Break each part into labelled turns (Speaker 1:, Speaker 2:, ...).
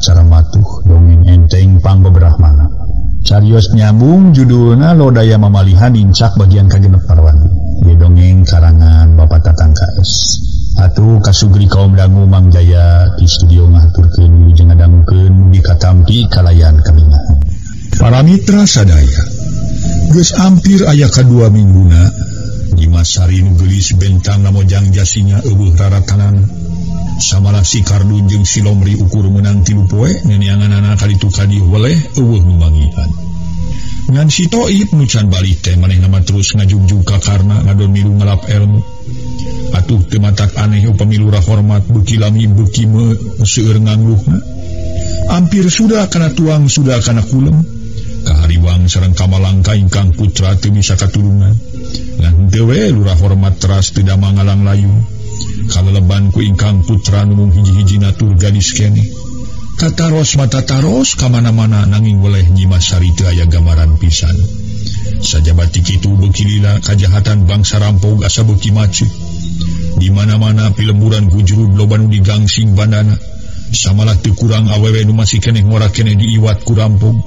Speaker 1: acara matuh dongeng enteng pangbebrahmana. Carios nyambung judulna Lodaya Mamalihan Incak bagian kagenep parwani. Ieu dongeng karangan Bapak Tatang KS. Atuh kasugri kaum dangu Mang Jaya di studio ngaturkeun jeung ngadangukeun di katampi kalayan kamingahan. Para mitra sadaya, geus ampir aya kadua mingguna Dimas Sari nu geulis bentang namojang jasinya eueuh raratanan. Samalah si Kardun jeung si Lomri ukur menang 3 poe neneanganana kalitu kadieu weleh eueuh nu mangihan. Ngan si Toib nu can balik teh maneh nama terus ngajugjug ka karna ngadon milu ngelap ilmu. Atuh teu matak aneh pamilu rahormat beuki lami beuki seueur ngangluhna. Ampir sudah kana tuang sudah kana kulem. Kahariwang sareng kamalangka ingkang putra teu bisa katulungan. Ngan teu we lurah hormat teras teu damang ngalang layu. Kaleleban ku ingkang putra nu hiji-hijina tur gadis kene. Tataros mata taros kamana-mana nanging weleh Nyi Mas Sari teu aya gambaran pisan. Sajabati kitu beuki lila kajahatan bangsa rampog asa beuki macet. Di mana-mana pilemburan gujrud loba nu digangsing bandana. Samalah teu kurang awewe nu masih keneh ngora keneh diiwat ku rampog.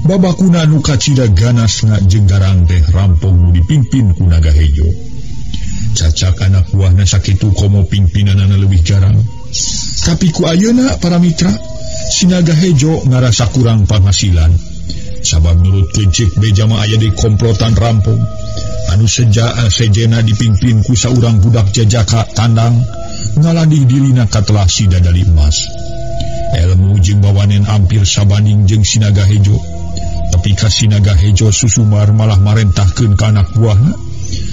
Speaker 1: Babakuna nu kacida ganasna jeung garang teh rampog nu dipimpin ku Naga Hejo. Cacak anak buahna sakitu komo pimpinanana leuwih jarang. Tapi ku ayeuna para mitra, si Naga Hejo ngarasa kurang penghasilan. Sabab nurut kecik beja mah aya di komplotan rampog. Anu sejena dipimpin ku saurang budak jajaka tandang ngaladih dirina katelah si Dadali Emas. Elmu jeung bawanen ampir sabanding jeung si Naga Hejo. Tapi kasih Naga Hejo susumar malah marentahkeun ka anak buahna.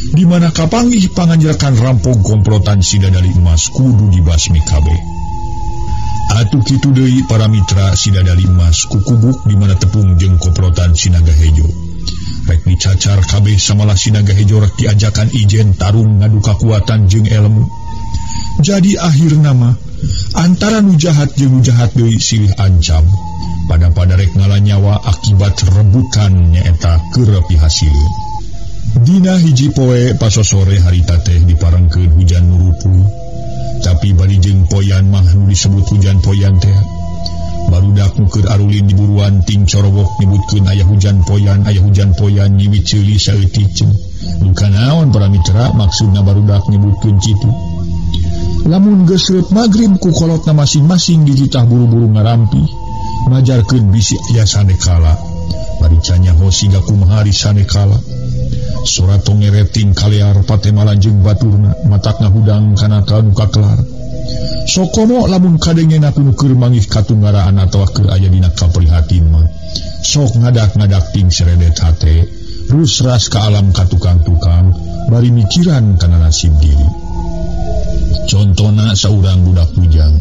Speaker 1: Di mana kapanggih panganjerakan rampog komplotan si Dadali Emas kudu dibasmi kabeh. Atuh kitu deui para mitra si Dadali Emas kukubuk di mana tepung jeung komplotan si Naga Hejo. Rek dicacar kabeh samalah si Naga Hejo rek diajakan ijen tarung ngadu kakuatan jeung ilmu. Jadi akhirna mah antara nu jahat jeung nu jahat deui silih ancam. Pada rek ngalah nyawa akibat rebutan nyaeta keur pihasilun. Dina hiji poe pasosore harita teh diparengkeun hujan nurupuy. Tapi bari jeung poyan mah nu disebut hujan poyan teh. Barudak nu keur arulin diburuan ting corobok nyebutkeun aya hujan poyan nyiwit ceuli saeuticen. Duka naon para mitra maksudna barudak nyebutkeun citu. Lamun geus reup magrib ku kolotna masing-masing dijitah buru-buru ngarampi. Ngajarkeun bisi aya sanekala. Bari canyaho siga kumaha sanekala. Surat tongereting kalear patemalan jeung baturna matak ngahudang kana kanu kakelar. Sokomo lamun kadengena kudu keur mangih katunggaraan atawa keur aya dina kaprihatin mah. Sok ngadak-ngadak ting seredet hate, terus ras ka alam katukang-tukang bari mikiran kana nasib diri. Contona saurang budak bujang.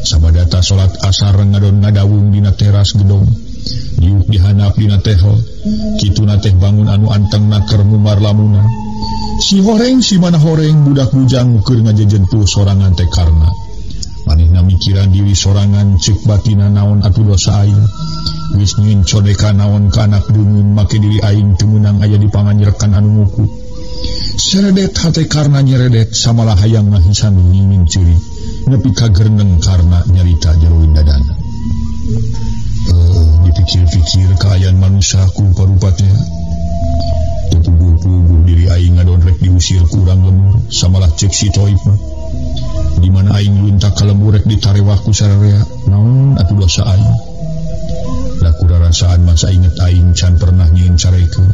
Speaker 1: Sabadata salat asar ngadon ngadawung dina teras gedong. Diuk dihanap dina tehol. Kituna teh bangun anu antengna keur mumar lamunan. Si horeng si mana horeng budak bujang keur ngajejentuh sorangan teh karna. Manehna mikiran diri sorangan ceuk batina naon atuh dosa aing. Geus nyieun codeka naon ka anak deungeun make diri aing teu meunang aya di panganjerekan anu ngukut. Seredet hate karna nyeredet samalah hayang ngahisan ngingin curi. Nepi ka gereneng karna nyarita jeroin dadana. Dipikir-pikir kaayaan manusia kurupa-rupatnya. Tubuh-tubuh diri aing ngadon rek diusir kurang lemur samalah cek si Toib mah. Di mana aing luntak ka lemur rek ditarewah ku sararea naon atuh dosa aing. Da kurarasaan masa inget aing can pernah nyieun carekeun.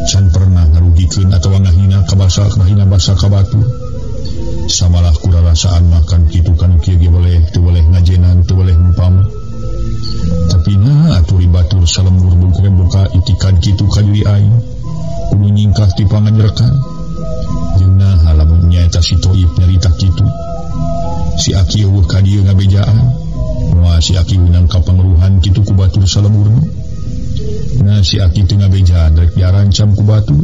Speaker 1: Can pernah ngarugikeun atawa ngahina basa ka batur. Samalah kurarasaan makan kitu kanu kieu ge teu boleh ngajenan teu boleh umpama. Tapi atuh batur salemur buka itikan kitu ka diri aing kudu nyingkah ti panganjerekan. Jeung halamun nyaeta si Toib nyarita kitu. Si Aki eueuh ka dieu ngabejaan. Moal si Aki meunang ka pangruhan kitu ku batur salemurna. Si Aki teu ngabejaan rek diarancam ku batur.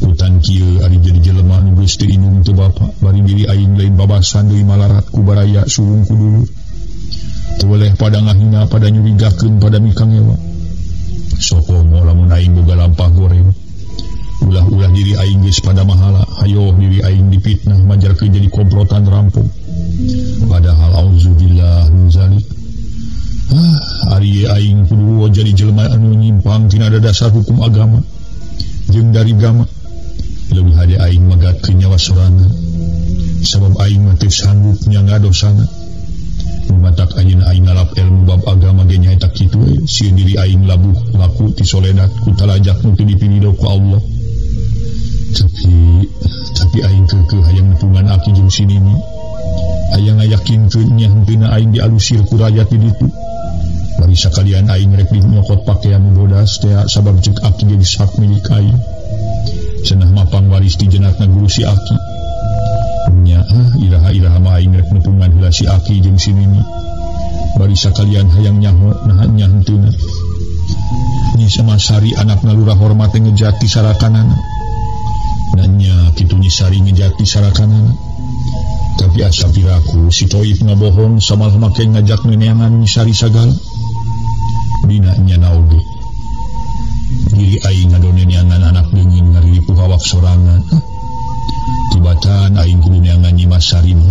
Speaker 1: Utan kieu ari jadi jelema nu geus teu inung teu bapa bari diri aing lain babasan deui malarat ku baraya sulung ku dulur. Teu boleh pada ngahina pada nyurigakeun pada mikangewa. Sokomo lamun aing boga lampah goreng. ulah-ulah diri aing geus pada mahala, hayo diri aing dipitnah majarkeun jadi komplotan rampung. Padahal auzubillah min zalik. Ari aing kudu jadi jelema anu nyimpang tina dasar hukum agama jeung dari agama. Leuwih hade aing magatkeun nyawa sorangan sabab aing mah teu sanggup nyangga dosana. Matak ayeuna aing ngalap ilmu bab agama ge nyaeta kitu we, sieun diri aing labuh laku ti soledat ku talajak nu teu dipilih ku Allah. Tapi aing keukeuh hayang nepungan aki jeung sinini. Hayang ngayakinkeun nya henteu aing dialusir ku rakyat di ditu. Bari sakalian aing rek nyokot pakaian bodas teh sabab ceuk aki jadi hak milik aing. Cenah mapang waris ti jenatna guru si aki. Nya iraha mah aing rek nepungan heula si aki jeung si Nini. Bari sakalian hayang nyaho naha nya henteuna. Nyi Samasari anakna lurah hormat ngejati sarakanana. Nanya kitu Nyi Sari ngejati sarakanana. Tapi asa piraku si Toib ngabohong samal make ngajak neneangan Nyi Sari sagala. Dina nya naoge. Diri aing ngadoneangan anak dingin ngaripuh awak sorangan. Tibatan aing kudu neangan Nyi Masari mah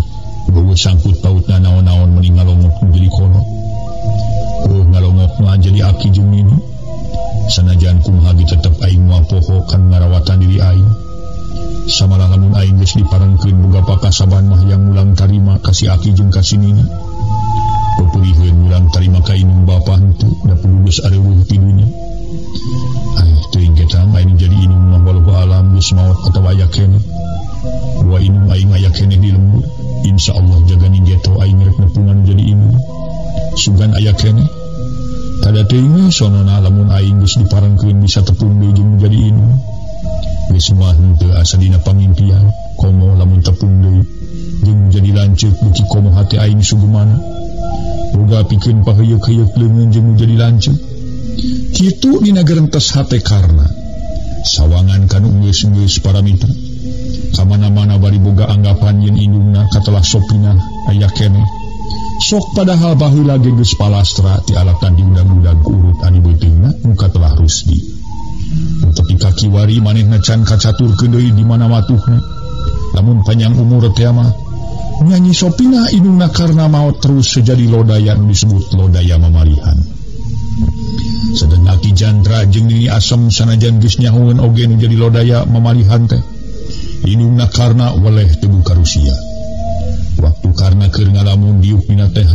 Speaker 1: gowe sangkut pautna naon-naon mending ngalongok jadi kono. Ngalongok mah jadi aki jeung Nini. Sanajan kumaha ge tetep aing moal poho kan ngarawatan diri aing. Samala lamun aing geus diparengkeun boga pakasaban mah yang mulang tarima kasih aki jeung kasih Nini. Pupulihkeun mulang tarima ka inung bapa henteu da geus areueuh ti dunya. Teuing kita aing jadi inung mah walau alam geus maot atawa aya keneh. Dua inung aing aya keneh di lembur. Insyaallah jaga ningeto aing rek nepungan jadi inung. Sugan aya keneh. Tada teuing sonona lamun aing geus diparengkeun bisa tepung deui jeung jadi inung. Geus mah henteu asa dina pamimpian, komo lamun tepung deui jeung jadi lanceuk beuki komo hati aing sugumana. Boga pikeun paheyeuk-heyeuk leungeun jeung jadi lanceuk. Kitu dina gerentes hate karna sawangan kanu geus paramita. Kamana-mana bari boga anggapan yen indungna katelah sopina aya keneh. Sok padahal baheula ge geus palastra ti alatan diudag-udag urut ani beuteungna nu katelah rusdi. Tepi kaki wari manehna can kacaturkeun deui di mana matuhna. Lamun panjang umur teh mah nyanyi sopina indungna karna maot terus sejadi lodaya nu disebut lodaya mamalihan. Sedang aki jandra jeung Nini Asem sanajan geus nyahoeun oge nu jadi lodaya mamalihan teh. Indungna karna weleh teu buka Rusia. Waktu karna keur ngalamun diuk dina teh,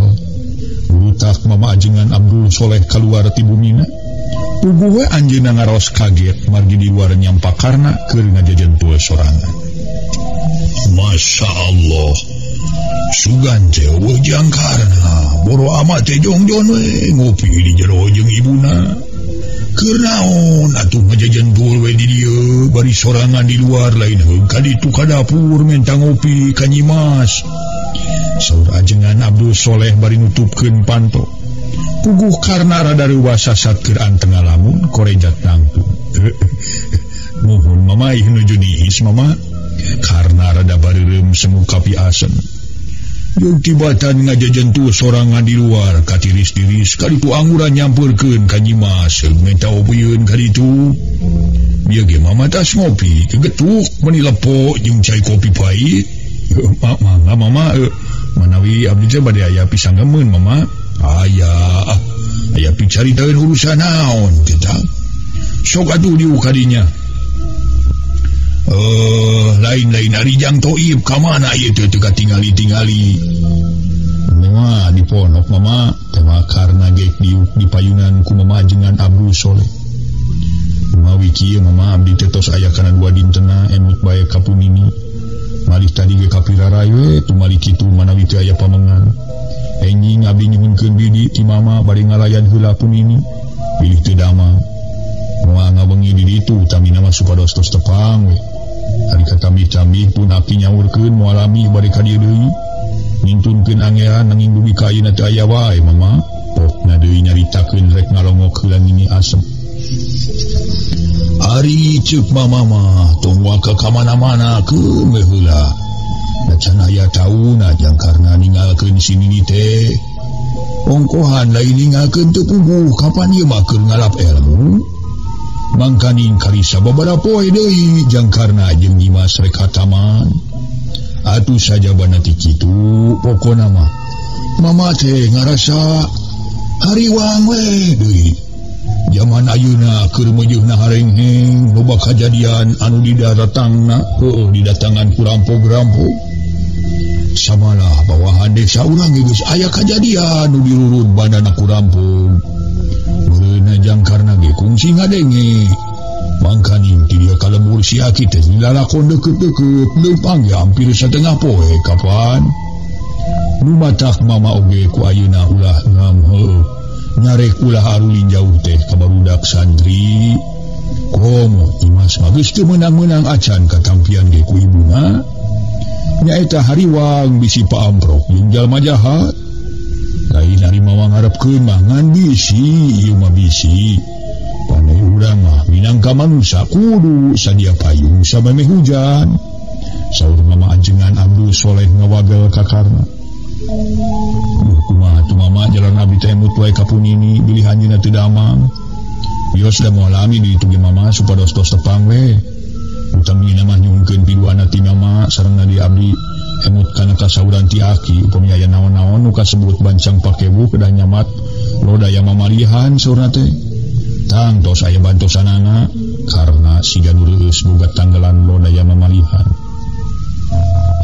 Speaker 1: burutak mama ajengan Abdul Soleh kaluar ti bumina. Puguh we anjeunna ngaros kaget margi di luar nyampak karna keur ngajajan tue sorangan. Masya Allah. Sugan teh wejang karna boro amat teh jongjon we ngopi di jero jeung ibuna. Keur naon atuh ngajajan tue we di dieu bari sorangan di luar lain heung ka ditu ka dapur menta ngopi ka Nyi Mas. Saur ajengan Abdul Soleh bari nutupkeun panto. Puguh karna rada reuasa satkeun anteng ngalamun korejat nangtung. Nuhun mama ih nuju niis mama. Karna rada bareureum semu kapi asem. Jeung tibatan ngajajan tu sorangan di luar katiris-tiris kaditu anguran nyampeurkeun ka Nyi Mas minta obieun ka ditu. Bieu ge mama tas ngopi kegetuk meuni lepo jeung cai kopi pahit. Mangga mama manawi abdi teh bade aya pisang gemeun mama. Aya picaritaeun urusan naon kita. Sok atuh diuk kadinya. Lain-lain ari jang Toib ka mana ieu teh teu katingali-tingali. Mama di ponok mama tema karna geuk diuk di payunan ku mama ajengan Abdul Soleh. Mawi kieu mama abdi teh tos aya kana dua dintena emut bae ka Punini. Malih tadi ge ka Piraray we tumali kitu manawi teu aya pamengan. Enyi ngabdi nyuhunkeun bidi ti mama bari ngalayan heula Punini. Pilih teu damang. Moal ngawengi di ditu tamina mah supados tos tepang we. Ari katambih-tambih pun aki nyaurkeun moal lami bari ka dieu deui. Nintunkeun angeran nanging dugi ka ayeuna teu aya wae mama. Pokna deui nyaritakeun rek ngalongok heula Nini Asem. Ari ceuk mama mah tong waka ka mana-mana keume heula. Da can aya tauna jang karna ninggalkeun si Nini teh. Ongkohan lain ninggalkeun teu puguh kapan ieu mah keur ngalap ilmu. mangkaning karisa babaraha poe deui Jangkarna jeung Dimas rek hataman. Atuh saja bana ti kitu pokona mah mama teh ngarasa hariwang we deui. Zaman ayeuna keur meujeunna harengheng loba kajadian anu didatangan ku rampok-rampok. Samalah bawahan desa urang geus aya kajadian nu dirurut bandana ku rampok. Meureunna Jangkarna ge kungsi ngadenge. Mangkaning ti dieu kalembur si Aki teh lalakon deukeut-deukeut leumpang ya hampir satengah poe kapan. Nu matak mama oge ku ayeuna ulah ngam heueuh. Nyarek ulah arulin jauh teh ka barudak santri. Komo Dimas mah geus teu meunang-meunang acan katampian ge ku ibuna. Nyaeta hariwang bisi paamprok jeung jalma jahat. Lain ari mawang ngarepkeun mah ngan bisi, ieu mah bisi. Panai urang mah minangka manusia kudu sadia payung samemeh hujan. Saur mama ajengan Abdul Soleh ngawagel ka karna. Kumaha tu mama jalan abdi teh mut wae kapunini bilih anjeunna teu damang. Bios da moal lami di itu ge mama supados-tos tepang we. Utamina mah nyungkeun piduana ti mama sareng di abdi emut kana kasauran ti Aki upami aya naon-naon nu kasebut bancang pakebu kedah nyamat lodaya mamalihan saurna teh. Tang tos aya bantosanana karena siga nu reueus boga tanggalan lodaya mamalihan.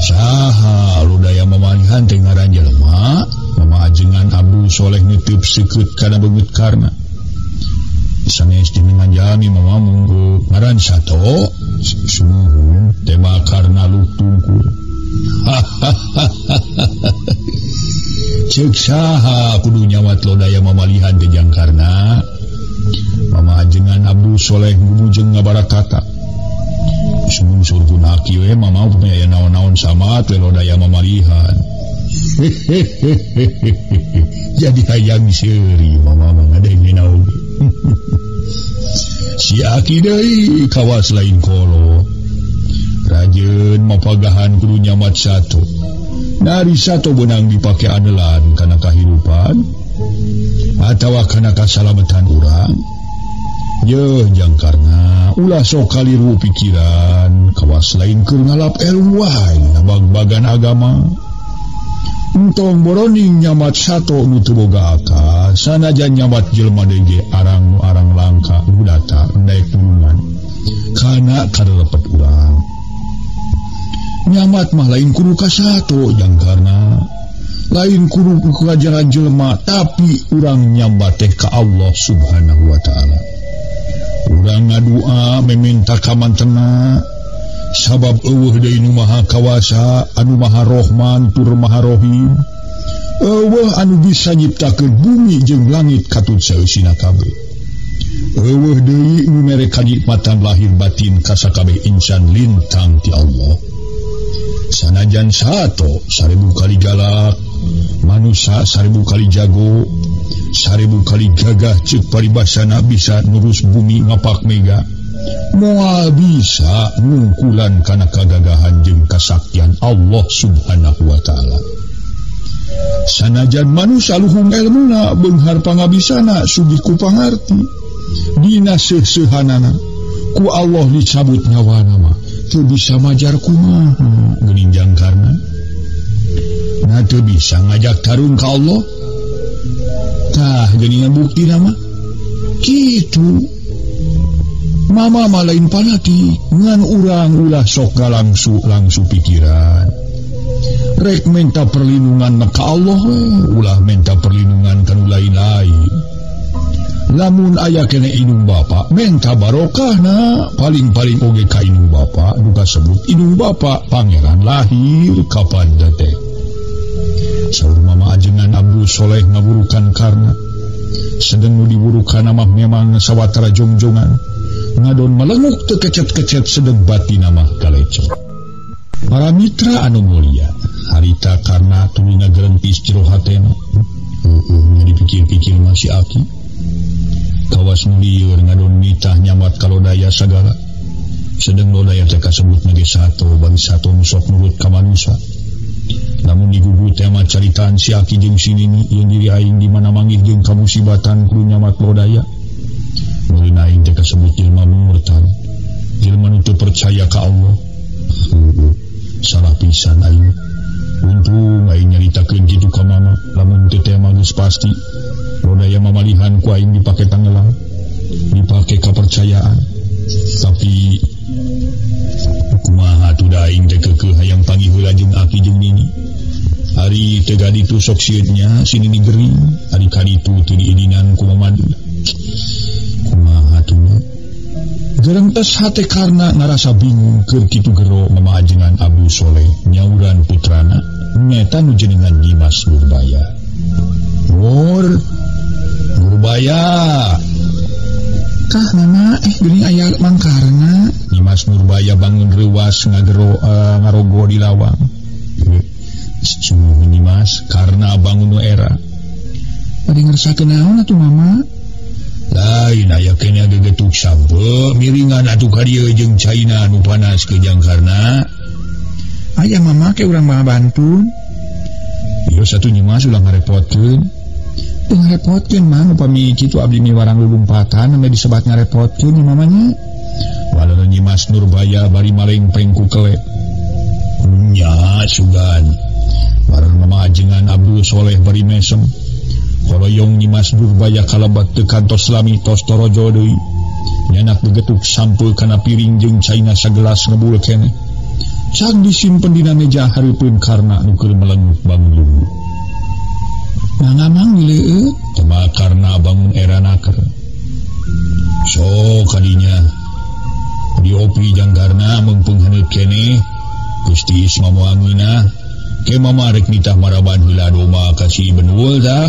Speaker 1: Saha lodaya mamalihan teh ngaran jelema mama ajengan Abdul Soleh niteup seukeut kana beungeut karna. Sanes dinengan jami mama munggu ngaran sato sumuhun tema karna lu tungkul. Ceuk saha kudu nyawat lodaya mamalihan teh Jangkarna. Mama ajengan Abdul Soleh ngubujeng ngabarakata. Sumun surgun Aki we mama upami aya naon-naon sama teh lodaya mamalihan. Jadi hayang seuri mama mah ngadenge naon. Si Aki deui kawas lain kolo. Rajeun mapagahan kudu nyamat sato. Nari sato beunang dipake andelan kana kahirupan atawa kana kasalamatan urang. Ye Jangkarna ulah sok kaliru pikiran kawas lain keur ngalap ilmu wae nabag-bagan agama. Entong boroning nyamat sato nu teu boga akal sanajan nyamat jelema deui arang nu arang langka budata daek tulungan kana karelepet urang. Nyamat mah lain kudu ka sato Jangkarna. Lain kudu ku ajaran jelema tapi urang nyambat teh ka Allah Subhanahu wa taala. Urang ngadua meminta kamantena sabab eueuh deui nu maha kawasa anu maha Rahman tur maha Rahim. Eueuh anu bisa nyiptakeun bumi jeung langit katut saeusina kabeh. Eueuh deui nu mere kanikmatan lahir batin ka sakabeh insan lintang ti Allah. Sanajan sato 1000 kali galak, manusia 1000 kali jago, 1000 kali gagah ceuk paribasana bisa nurus bumi ngapak mega. Moal bisa ngungkulan kana kagagahan jeung kasaktian Allah Subhanahu wa taala. Sanajan manusia luhung elmuna beunghar pangabisana sugih ku pangarti. Dina seuh-seuhanana ku Allah dicabut nyawana mah teu bisa majar kumaha geuning Jangkarna. Na teu bisa ngajak tarung ka Allah. Tah geuningan buktina mah kitu. Mama mah lain panati ngan urang ulah sok galangsu pikiran. Rek menta perlindungan ka Allah ulah menta perlindungan ka nu lain-lain. Lamun aya kene indung bapa menta barokahna paling-paling oge ka indung bapa nu kasebut indung bapa pangeran lahir kapan teh. Saur mama ajengan Abdul Soleh ngaburukan karna sedeng nu diburukan mah memang sawatara jongjongan ngadon melenguk teu kecet-kecet sedeng batina mah kalecok. Para mitra anu mulia harita karna tuluy ngagerentis jero hatena. Dipikir-pikir masih Aki kawas nu lieur ngadon mitah nyamat kalodaya sagala. Sedeng lodaya teh kasebut nage sato bari sato nu sok nurut ka manusia. Namun digugu teh mah caritaan si Aki jeung si Nini yang diri aing di mana manggih jeung kamusibatan kudu nyamat lodaya. Meulana aing teh kasebut jelema murtad, jelema nu teu percaya ka Allah. Salah pisan aing. Untung aing nyaritakeun kitu ka mama, lamun teu teh mah geus pasti lodaya mamalihan ku aing dipake tanggelam, dipake kepercayaan. Tapi kumaha atuh da aing teh keukeuh hayang panggih heula jeung aki jeung nini. Hari teu gadi tu sok sieunnya si nini gering, hari kaditu teu diidinan ku mamadu. Kumaha atuh gerengtes hate karena ngarasa bingung keur kitu gero mama ajengan Abdul Soleh nyauran putrana nyata nu jenengan Dimas Nurbaya. Nurbaya. Kah mama geuning aya mangkarna. Dimas Nurbaya bangun reuwas ngarogo di lawang. Sungguh Dimas karena bangun nu era. Bade ngarsakeun naon atuh mama? Lain aya kene gegetuk sampe miringan atuh ka dieu jeung caina nu panas ke jangkarna. Aya mama ke urang mah bantu. Ieu satu nyimas ulah ngarepotkeun. Teu ngarepotkeun mah upami kitu abdi miwarang lulumpatan ame disebat ngarepotkeun nya mamanya. Walana Nyimas Nurbaya bari malengpeng ku kelep. Nya sugan. Bareng mama ajengan Abdul Soleh bari mesem. Holoyong Nyimas Nurbaya kalabat teu kantos lami tos torojo deui. Nyanak begetuk sampul kana piring jeung caina sagelas ngebul keneh. Cag disimpen dina meja hareupeun karna nu keur melenguh bangun lungguh. Mangamang leueut tema karna bangun era naker. So kadinya diopi janggarna meungpeung haneut keneh Gusti Isma moangina ke mama rek nitah maraban heula doma ka si Benul tah.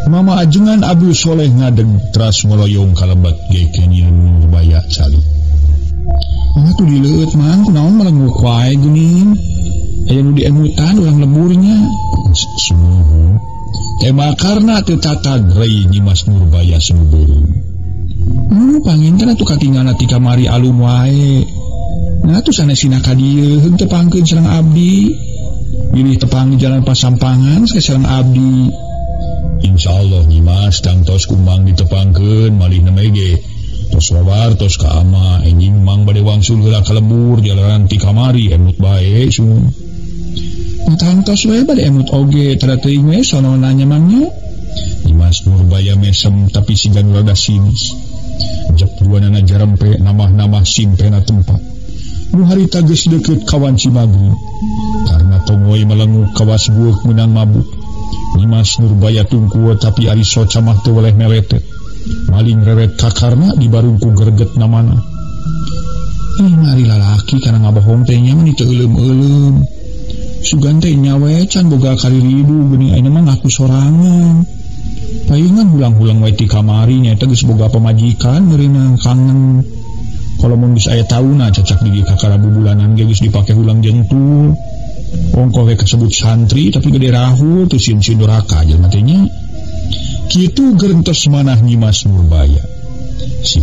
Speaker 1: Mama ajengan Abdul Soleh ngadeg teras meloyong kalebat ge kenil Nurbaya cali. Mama tuh dileueut mang kunaon melenguh wae geuning. Aya nu diemutan urang lemburnya. Sumuh. Tema karna teu tatag rei Nyimas Nurbaya sumbeureuh. Panginten atuh katinggalna ti kamari alum wae. Nah atuh sanesina ka dieu heunteu pangkeun sareng abdi. Bilih tepang di jalan Pasampangan sareng abdi. Insyaallah Nyimas tangtos kumang ditepangkeun malih nemege tos wabar tos ka ama enjing mang bade wangsul heula ka lembur jalaran ti kamari emut bae sun. Tangtos we bade emut oge tara teuing we sono nanya mangnya. Dimas Nurbaya mesem tapi sigan rada sinis. Jep duanana jarempe namah-namah simpena tempat. Nu harita geus deukeut kawan Cimagu. Karena tongoy melenguh kawas bueuh meunang mabuk. Dimas Nurbaya tungku tapi ari soca mah teu weleh meletet. Maling reret kakarna dibarungku greget namana. Ari lalaki kana ngabohong teh nya mah teu euleum-euleum. Sugan teh nya we can boga kariridu geuning ayeuna mah ngaku sorangan. Paingan hulang-hulang wae ti kamari nya teh geus boga pamajikan meureunang kangen. Kalau mun geus aya tauna cacak di kakara bubulanan ge geus dipake hulang jentul. Ongkoh we kasebut santri tapi gede rahul tu sin-sin duraka jelema teh nya. Kitu gerentes manah Nyimas Nurbaya. Si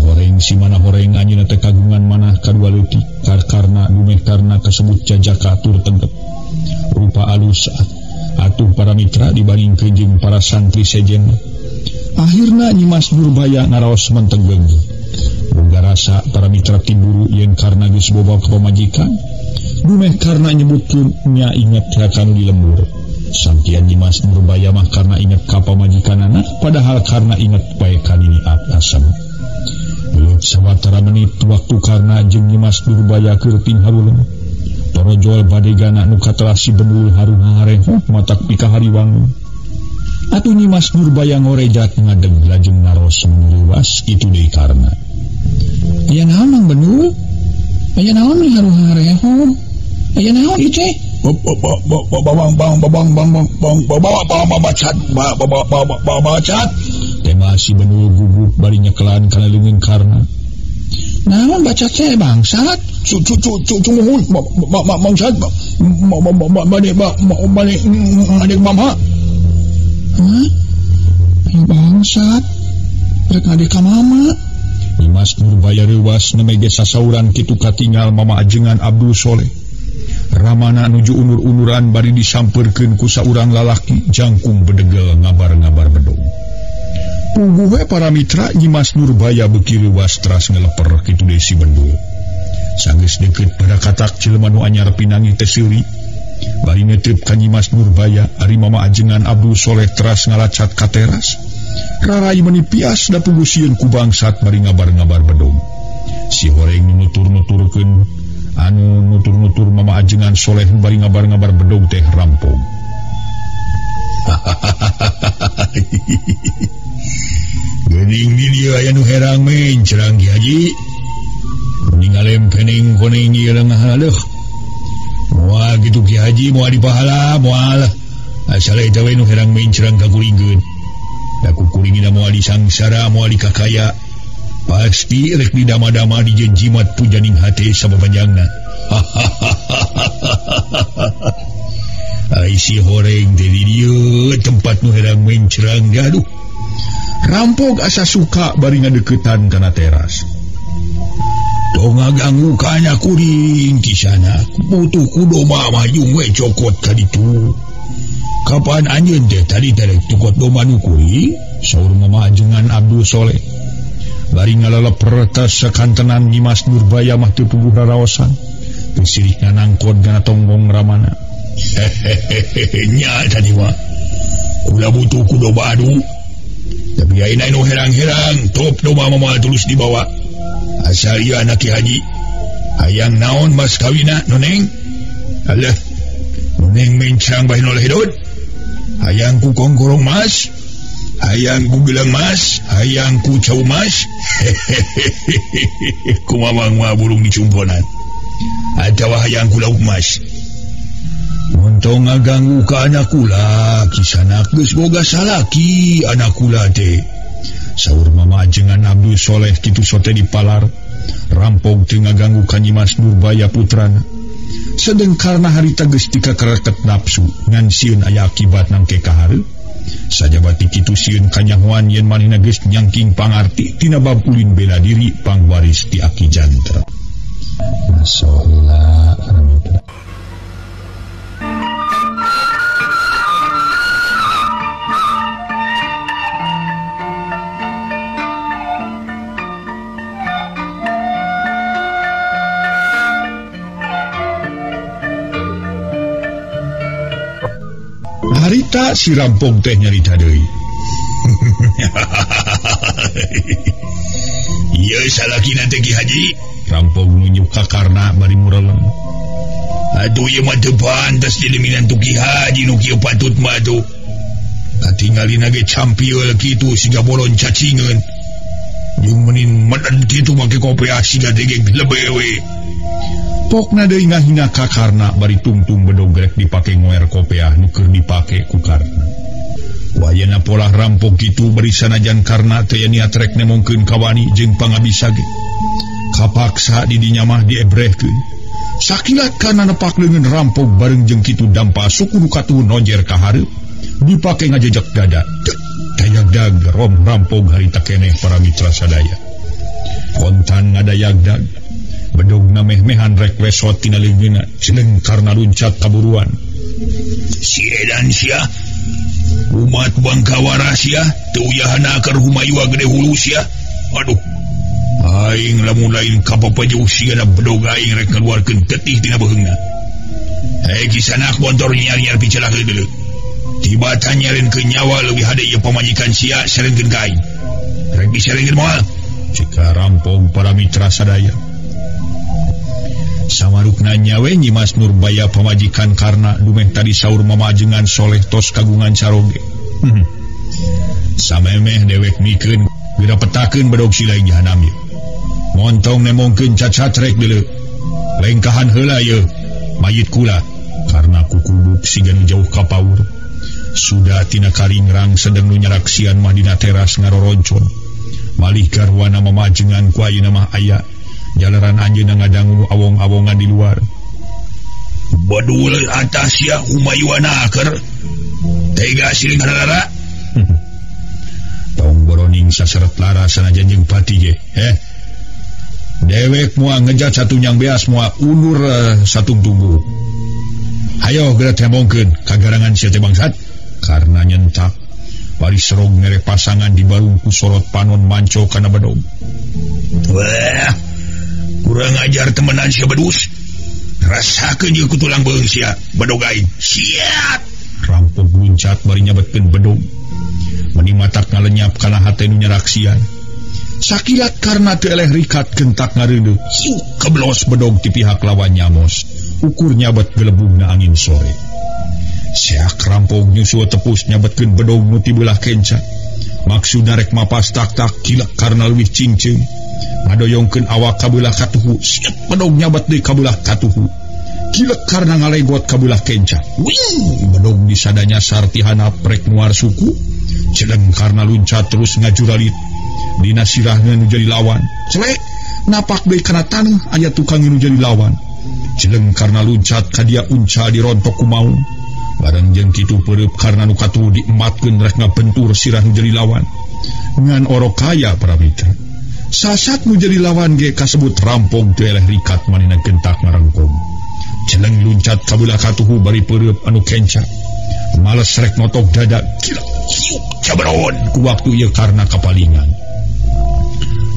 Speaker 1: mana horeng anjeunna teh kagungan manah kadua leutik karna dumeh karna kasebut jajaka tur tengkep. Rupa alus atuh para mitra dibandingkeun jeung para santri sejen. Akhirna Nyimas Nurbaya ngaraos mentenggeng. Boga rasa para mitra tiburu yen karna geus boba ka pamajikan. Dumeh karena nyebutkeun nya inget kanu di lembur. Sampian Nyimas Nurbaya mah karena inget ka pamajikanana padahal karena inget bae ka nini asam. Beut sawatara menit waktu karena jeung Nyimas Nurbaya keur ting haruleum. Torojol badegana nu katelah si Benul harum hareuh matak pika hariwangun. Atuh Nyimas Nurbaya ngorejat ngadeg lajeng naros menureuwas kitu deui karna. Aya naon Mang Benul? Aya naon nih harum hareuh? Aya naon ieu teh? Bacat. Tema si Benul gugup bari nyekelan kana leungeun karna. Naon bacat teh bangsat? Cumuhun bangsat. Bade adek mama. Hah? Ayo bangsat. Rek adek ka mama. Dimas Nurbaya reuwas nemege sasauran kitu katinggal mama ajengan Abdul Soleh. Ramana nuju unur-unuran bari disampeurkeun ku saurang lalaki jangkung bedegel ngabar-ngabar bedog. Puguh para mitra Nyimas Nurbaya beki leuwas teras ngeleper kitu deui si Bendul. Sanggeus deukeut pada katak jelema nu anyar pinangih teh seuri. Bari netep ka Nyimas Nurbaya ari mama ajengan Abdul Soleh teras ngalacat ka teras. Rarai menipias da puguh sieun ku bangsat bari ngabar-ngabar bedog. Si Horeng nutur-nuturkeun anu nutur-nutur mama ajengan Soleh bari ngabar-ngabar bedog teh rampung. Geuning di dieu aya nu herang mencrang Ki Haji. Ningalem kening koneng ieu lengah leuh. Moal kitu Ki Haji moal dipahala moal. Asal eta we nu herang mencrang ka kuringkeun. Da kukuringina moal disangsara moal dikakaya. Pasti rek didama-dama di jimat pujaning hate sababanjangna. Ai si Horeng teh di dieu tempat nu herang mencrang gaduh. Rampok asa suka bari ngadeuketan kana teras. Tong ngaganggu kana kuring kisana. Butuh kudoma maju we cokot ka ditu. Kapan anjeun teh tadi terek tukot doma nu kuring? Saur mama ajengan Abdul Soleh. Bari ngaleleper tas sakantenan Nyimas Nurbaya mah teu puguh raraosan. Teu sirikna nangkod kana tonggong ramana. Nya tadi mah. Kula butuh kudoma adu. Tapi ayeuna nu herang-herang top doma mama tulus dibawa. Asal ieu anak Ki Haji. Hayang naon mas kawina noneng? Alah. Noneng mencang bae noleh dod. Hayang ku kongkorong mas. Hayang ku gelang mas. Hayang ku cau mas. Ku mamang mah burung dicumponan. Atawa hayang ku lauk mas. Montong ngaganggu ka anak kula, kisana geus boga salaki anak kula teh. Saur mama ajengan Abdul Soleh kitu sote dipalar. Rampog teu ngaganggu ka Nyimas Nurbaya putrana. Sedeng karna harita geus dikakereket nafsu ngan sieun aya akibat nangke kahareu. Sajabati kitu sieun kanyahoan yen manehna geus nyangking pangarti tina bab ulin bela diri pangwaris ti aki jantra. Masyaallah. Harita si Rampong teh nyarita deui. Ieu salakina teh Ki Haji. Rampong nunjuk ka karna bari mureleng. Atuh ieu mah teu pantes diliminan tu Ki Haji nu kieu patut mah tuh. Katinggalina ge campieur kitu siga bolon cacingeun. Jeung menin meden kitu make kopiah siga teh ge lebewe. Pokna deui ngahina ka karna bari tungtung bedogrek dipake ngoer kopiah nu keur dipake ku karna. Wayana pola Rampok kitu bari sanajan karna teu niat rek nemongkeun ka wani jeung pangabisa ge. Kapaksa di dinya mah diebrehkeun. Sakilat kana nepak leungeun Rampok bareng jeung kitu dampa suku nu katuh nojer ka hareup dipake ngajejek dada. Dayagdag rom Rampok harita keneh para mitra sadaya. Kontan ngadayagdag bedog meh-mehan rek wesot tina leungeunna ceneng karna luncat kaburuan. Si edan sia umat Bangkawara sia teu uyahna keur Humayua gede hulu sia. Aduh. Aing lamun lain kapapajeuh sigana bedog aing rek ngaluarkeun tetih tina beheungna. Kisanak bontor nyar-nyar picelah deuleu. Tiba tanyareun ke nyawa leuwih hade ieu pamajikan sia serengkeun ka aing. Rek diserengkeun moal. Cika Rampong para mitra sadaya. Samarukna nyawe Nyimas Nurbaya pamajikan karna dumeh tadi saur mama ajengan Soleh tos kagungan caroge. Samemeh dewek mikeun geura petakeun bedog silaing jahanam ye. Montong nemongkeun cacat rek deuleu. Lengkahan heula ye mayit kula karna kukuluk siga nu jauh ka paur. Sudah tina karingrang sedeng nu nyarak sian mah dina teras ngaroroncon. Malih garwana mama ajengan ku ayeuna mah aya jalaran anjeunna ngadangu awong-awongan di luar. Badul atas ya Humayuana keur tega siling harara. Tong boroning saseret lara sanajan jeung pati ge. Dewek moal ngejat satu nyang beas moal undur satu tunggu. Hayo geura temongkeun kagarangan sia teh bangsat karna nyentak bari serong mere pasangan di barungku sorot panon manco kana bedog. Wah, kurang ajar temenan sia bedus. Rasakeun ieu ku tulang beung sia bedog aing. Siap. Rampok luncat bari nyabetkeun bedog. Mani matak ngalenyap kana hate nu nyerak sian. Sakilat karena teu eleh rikat gentak ngareudeuh. Hiu keblos bedog ti pihak lawan nyamos. Ukur nyabet gelebungna angin sore. Seak rampok nyusul tepus nyabetkeun bedog nu ti beulah kenca. Maksudna rek mapas tak-tak kilek karena leuwih cingceung. Ngadoyongkeun awak ka beulah katuhu. Siap bedog nyabat deui ka beulah katuhu. Kilek karena ngalegot ka beulah kenca. Wing bedog disadanya sarti hanap rek nuar suku. Celeng karena luncat terus ngajuralit. Dina sirahna nu jadi lawan. Celek napak deui kana taneuh aya tukang nu jadi lawan. Celeng karena luncat ka dia uncal dirontok ku maung. Barang jeung kitu peureup karena nu katuh diematkeun rek ngabentur sirah nu jadi lawan. Ngan orok kaya para mitra. Sasat nu jadi lawan ge kasebut rampong teu eleh rikat manehna gentak ngarengkong. Celeng luncat ka beulah katuhu bari peureup anu kenca. Males rek notok dada kilek hiup cabron ku waktu ieu karena kapalingan.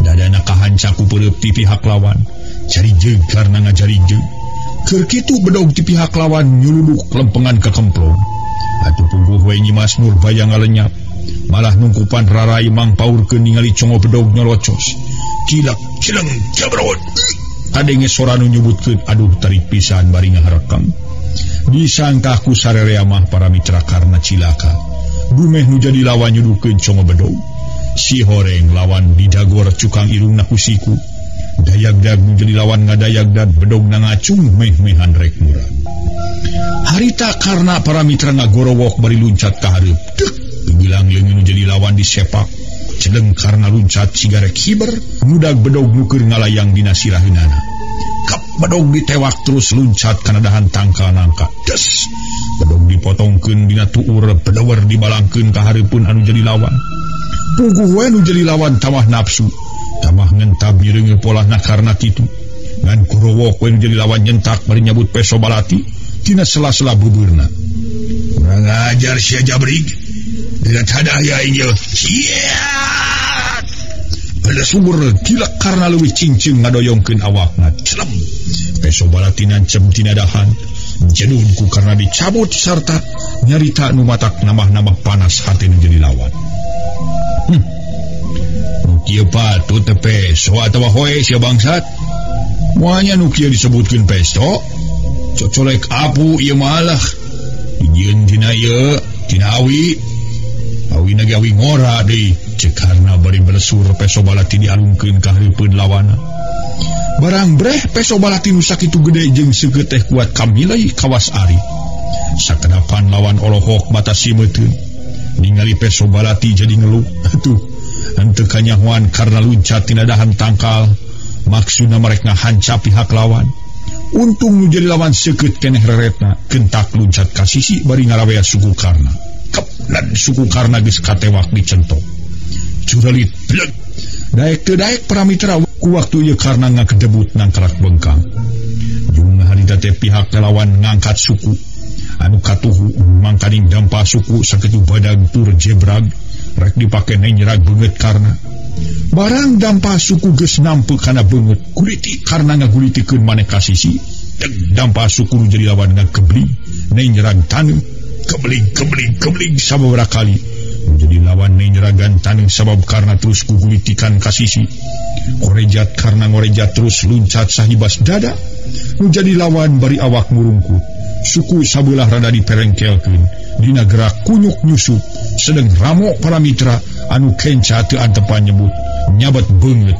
Speaker 1: Dadana kahanca ku peureup ti pihak lawan. Cari jeug karena ngajari jeug. Keur kitu bedog ti pihak lawan nyululuk lempengan ke kemplong. Atuh pungguh we Nyimas Nur bayang ngalenyap. Malah nungkupan rarai mangpaurkeun ningali congo bedog nyolocos. Kilak cileng cabron. Kadenge sora nu nyebutkeun aduh tarik pisan bari ngaharekang. Disangka ku sarerea mah para mitra karena cilaka. Bumeh nu jadi lawan nyuduhkeun congo bedog. Si horeng lawan didagor cukang irungna ku siku. Dayagdag nu jadi lawan ngadayagdag bedog na ngacung meh-mehan rek murah. Harita karena para mitra ngagorowok bari luncat ka hareup. Dek, bilang leungeun nu jadi lawan disepak. Celeng karena luncat sigarek hiber, mudag bedog nu keur ngalayang dina siraheunana. Kap bedog ditewak terus luncat kana dahan tangkal nangka. Des, bedog dipotongkeun dina tuur, bedawer dibalangkeun ka hareupeun anu jadi lawan. Puguh we nu jadi lawan tamah nafsu. Tamah ngentab nyereungeuh polahna karena kitu. Ngan kurowok we nu jadi lawan nyentak bari nyabut peso balati tina sela-sela buburna. Kurang ajar sia jabrig. Dengan hadah ya ieu. Siat. Bala subur kilek karena leuwih cingceung ngadoyongkeun awakna. Celem. Peso balati nancem tina dahan. Jedun ku karena dicabut sarta nyarita nu matak nambah-nambah panas hati nu jadi lawan. Kieu patut teh peso atawa hoe sia bangsat. Moanya nu kieu disebutkeun pesto. Cocolek apu ieu malah. Dijieun tina ieu, tina awi. Awina ge awi ngora deui. Ceuk karna bari belesur peso balati dialungkeun ka hareupeun lawana. Barang breh peso balati nu sakitu gede jeung seukeut teh kuat kamilai kawas ari. Sakedapan lawan olohok mata simeuteun. Ningali peso balati jadi ngeluh. Atuh henteu kanyahoan karena luncat tina dahan tangkal. Maksudna merek ngahancap pihak lawan. Untung nu jadi lawan seukeut keneh reretna gentak luncat ka sisi bari ngarawea suku karna. Keplan suku karna geus katewak dicentok. Curalit bleg. Daek teu daek para mitra ku waktu ieu karna ngakedebut nangkalak bengkang. Jeung harita teh pihak lawan ngangkat suku. Anu katuhu mangkaning dampa suku sakitu badag tur jebrag rek dipake nyerag beungeut karna. Barang dampa suku geus nampu kana beungeut kuliti karna ngagulitikeun maneh ka sisi. Deg dampa suku nu jadi lawan ngakebling nyerag taneuh kebling sababaraha kali. Menjadi lawan nyeragan taneuh sabab karna terus kugulitikan ka sisi. Ngorejat karna ngorejat terus luncat sahibas dada. Nu jadi lawan bari awak ngurungkut. Suku sabelah rada diperengkelkeun dina gerak kunyuk nyusup sedeng ramok para mitra anu kenca teu antepan nyebut nyabat beungeut.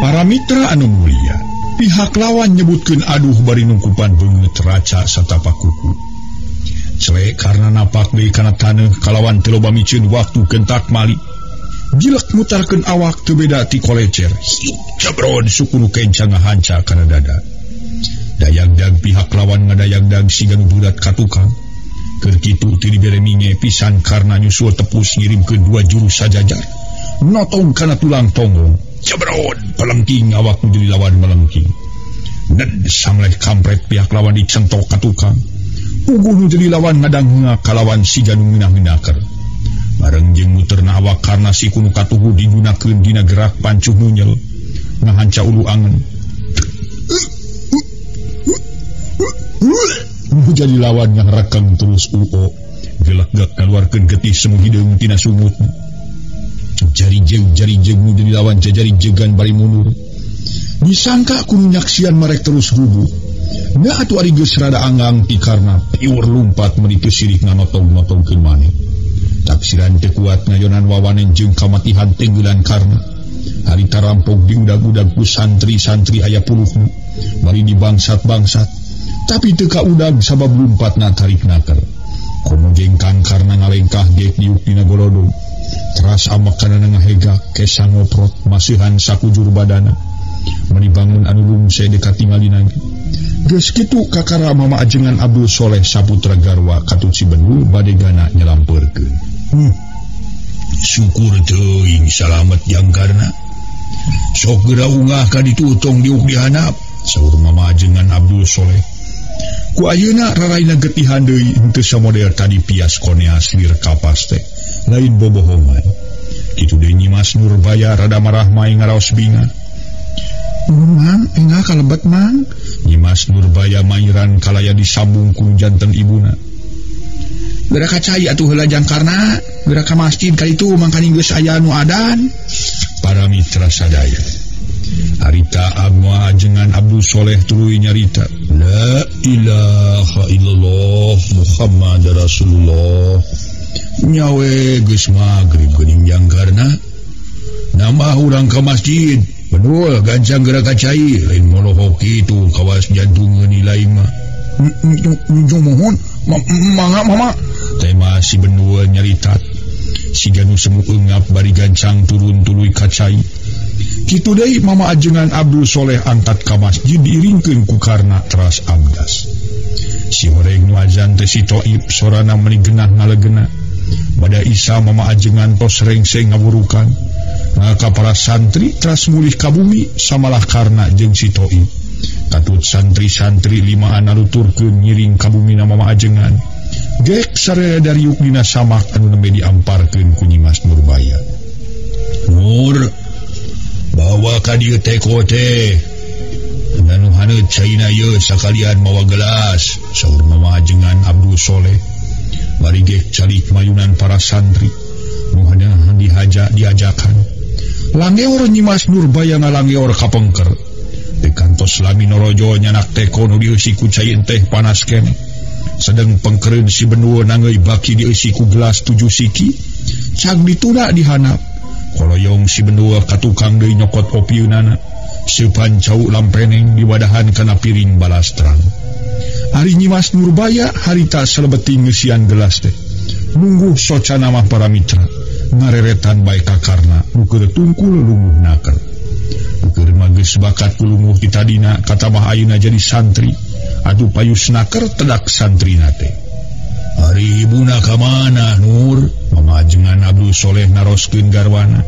Speaker 1: Para mitra anu mulia, pihak lawan nyebutkeun aduh bari nungkupan beungeut raca satapak kuku. Celek karena napak deui kana taneuh kalawan teu loba miceun waktu gentak mali. Gilek mutarkeun awak teu beda ti kolecer. Hiup cabron suku nu kenca ngahanca kana dada. Dayagdag pihak lawan ngadayagdag siga nu budak ka tukang. Keur kitu teu dibere minge pisan karna nyusul tepus ngirimkeun 2 juru sajajar. Notong kana tulang tonggong. Cabron pelengking awak nu jadi lawan melengking. Dan samleh kampret pihak lawan dicentok ka tukang. puguh jadi lawan ngadang kalawan si Ganung minah-minaker. Bareng jeung muterna awak karena si kuno katuhu digunakeun dina gerak pancuh nunyel ngahanca ulu angen. Jadi lawan yang rekeng terus uo gelak-gelak keluarkan getih semu hidung tina sumut. Jari jeng jadi lawan jari jegan bari mundur. Disangka kudu nyaksian marek terus gugu. Nggak atuh ari geus rada anggang ti karna piur lumpat meuni teu sirih nganotong-notongkeun maneh. Taksiran teu kuat ngayonan wawanen jeung kamatihan tenggelan karna. Harita rampok diudag-udag ku santri-santri aya puluhna. Bari dibangsat-bangsat. Tapi teu kaudag sabab lumpatna tarik naker. Komo jengkang karna ngalengkah geuk diuk dina golodong. Teras amak kana ngahegak kesa ngoprot masihan sakujur badana. Menibangun anu lungse dekat tingali nagi. Geus kitu kakara mama ajengan Abdul Soleh saputra garwa katut si Benul badegana nyelampeurkeun. Syukur teuing salamet jangkarna. Sok geura ungah ka ditu tong diuk dihanap, saur mama ajengan Abdul Soleh. Ku ayeuna raraina getihan deui henteu samodel tadi pias koneas lir kapas teh. Lain bobohongan. Kitu deui Nyimas Nurbaya rada marah maing ngaraos binga. Mang, enggak kalebet mang. Nyimas Nurbaya mairan kalaya disambung ku janten ibuna. Geura kacai atuh heula jangkarna, geura ka masjid ka ditu mangkani geus aya nu adan. Para mitra sadaya. Harita agma ajengan Abdul Soleh tuluy nyarita. La ilaha illallah Muhammad Rasulullah. Nyawe geus magrib geuning jangkarna. Nambah urang ka masjid. Betul, gancang gerak kacai, lain molohok itu kawas jantungan nilai mah. Mohon, mama. Tema si Benua nyaritat. Si Ganu semu engap bari gancang turun tuluy kacai. Kitu deui mama ajengan Abdul Soleh angkat ka masjid diiringkeun ku karna teras abdas. Si horeng nu azan teh si Toib sorana meuni genah ngaleugena. Bada Isa mama ajengan tos rengseng ngawurukan. Maka para santri teras mulih ka bumi samalah karna jeung si Toib. Katut santri-santri limaan aluturkeun ngiring ka bumi na mama ajengan. Gek sarea dariuk dina samak anu nembe diamparkeun ku Nyimas Nurbaya. Nur, bawa ka dieu teh kote. Anu haneut caina ieu sakalian mawa gelas, saur mama ajengan Abdul Soleh. Bari gek calik mayunan para santri. Nu hadahan diajakan. Langeor Nyimas Nurbaya ngalangeor kapengker. Dekantos laminorojo nyanak teh kono dieusi ku cai teh panas kene. Sedang pengkereun si Benua nangeui baki dieusi ku gelas 7 siki. Cag dituna dihanap. Koloyong si Benua ka tukang deui nyokot opieunana. Seupan cau lampeneng diwadahan kana piring balas terang. Ari Nyimas Nurbaya harita salebeuting ngeusian gelas teh. Nunggu socana mah para mitra. Ngareretan bae kakarna nu keur tungkul lumuh naker. Keur mageus bakat kulumuh di tadina kata mah ayeuna jadi santri. Atuh payus naker tedak santrina teh. Ari ibuna ka mana Nur? Mama ajengan Abdul Soleh naroskeun garwana.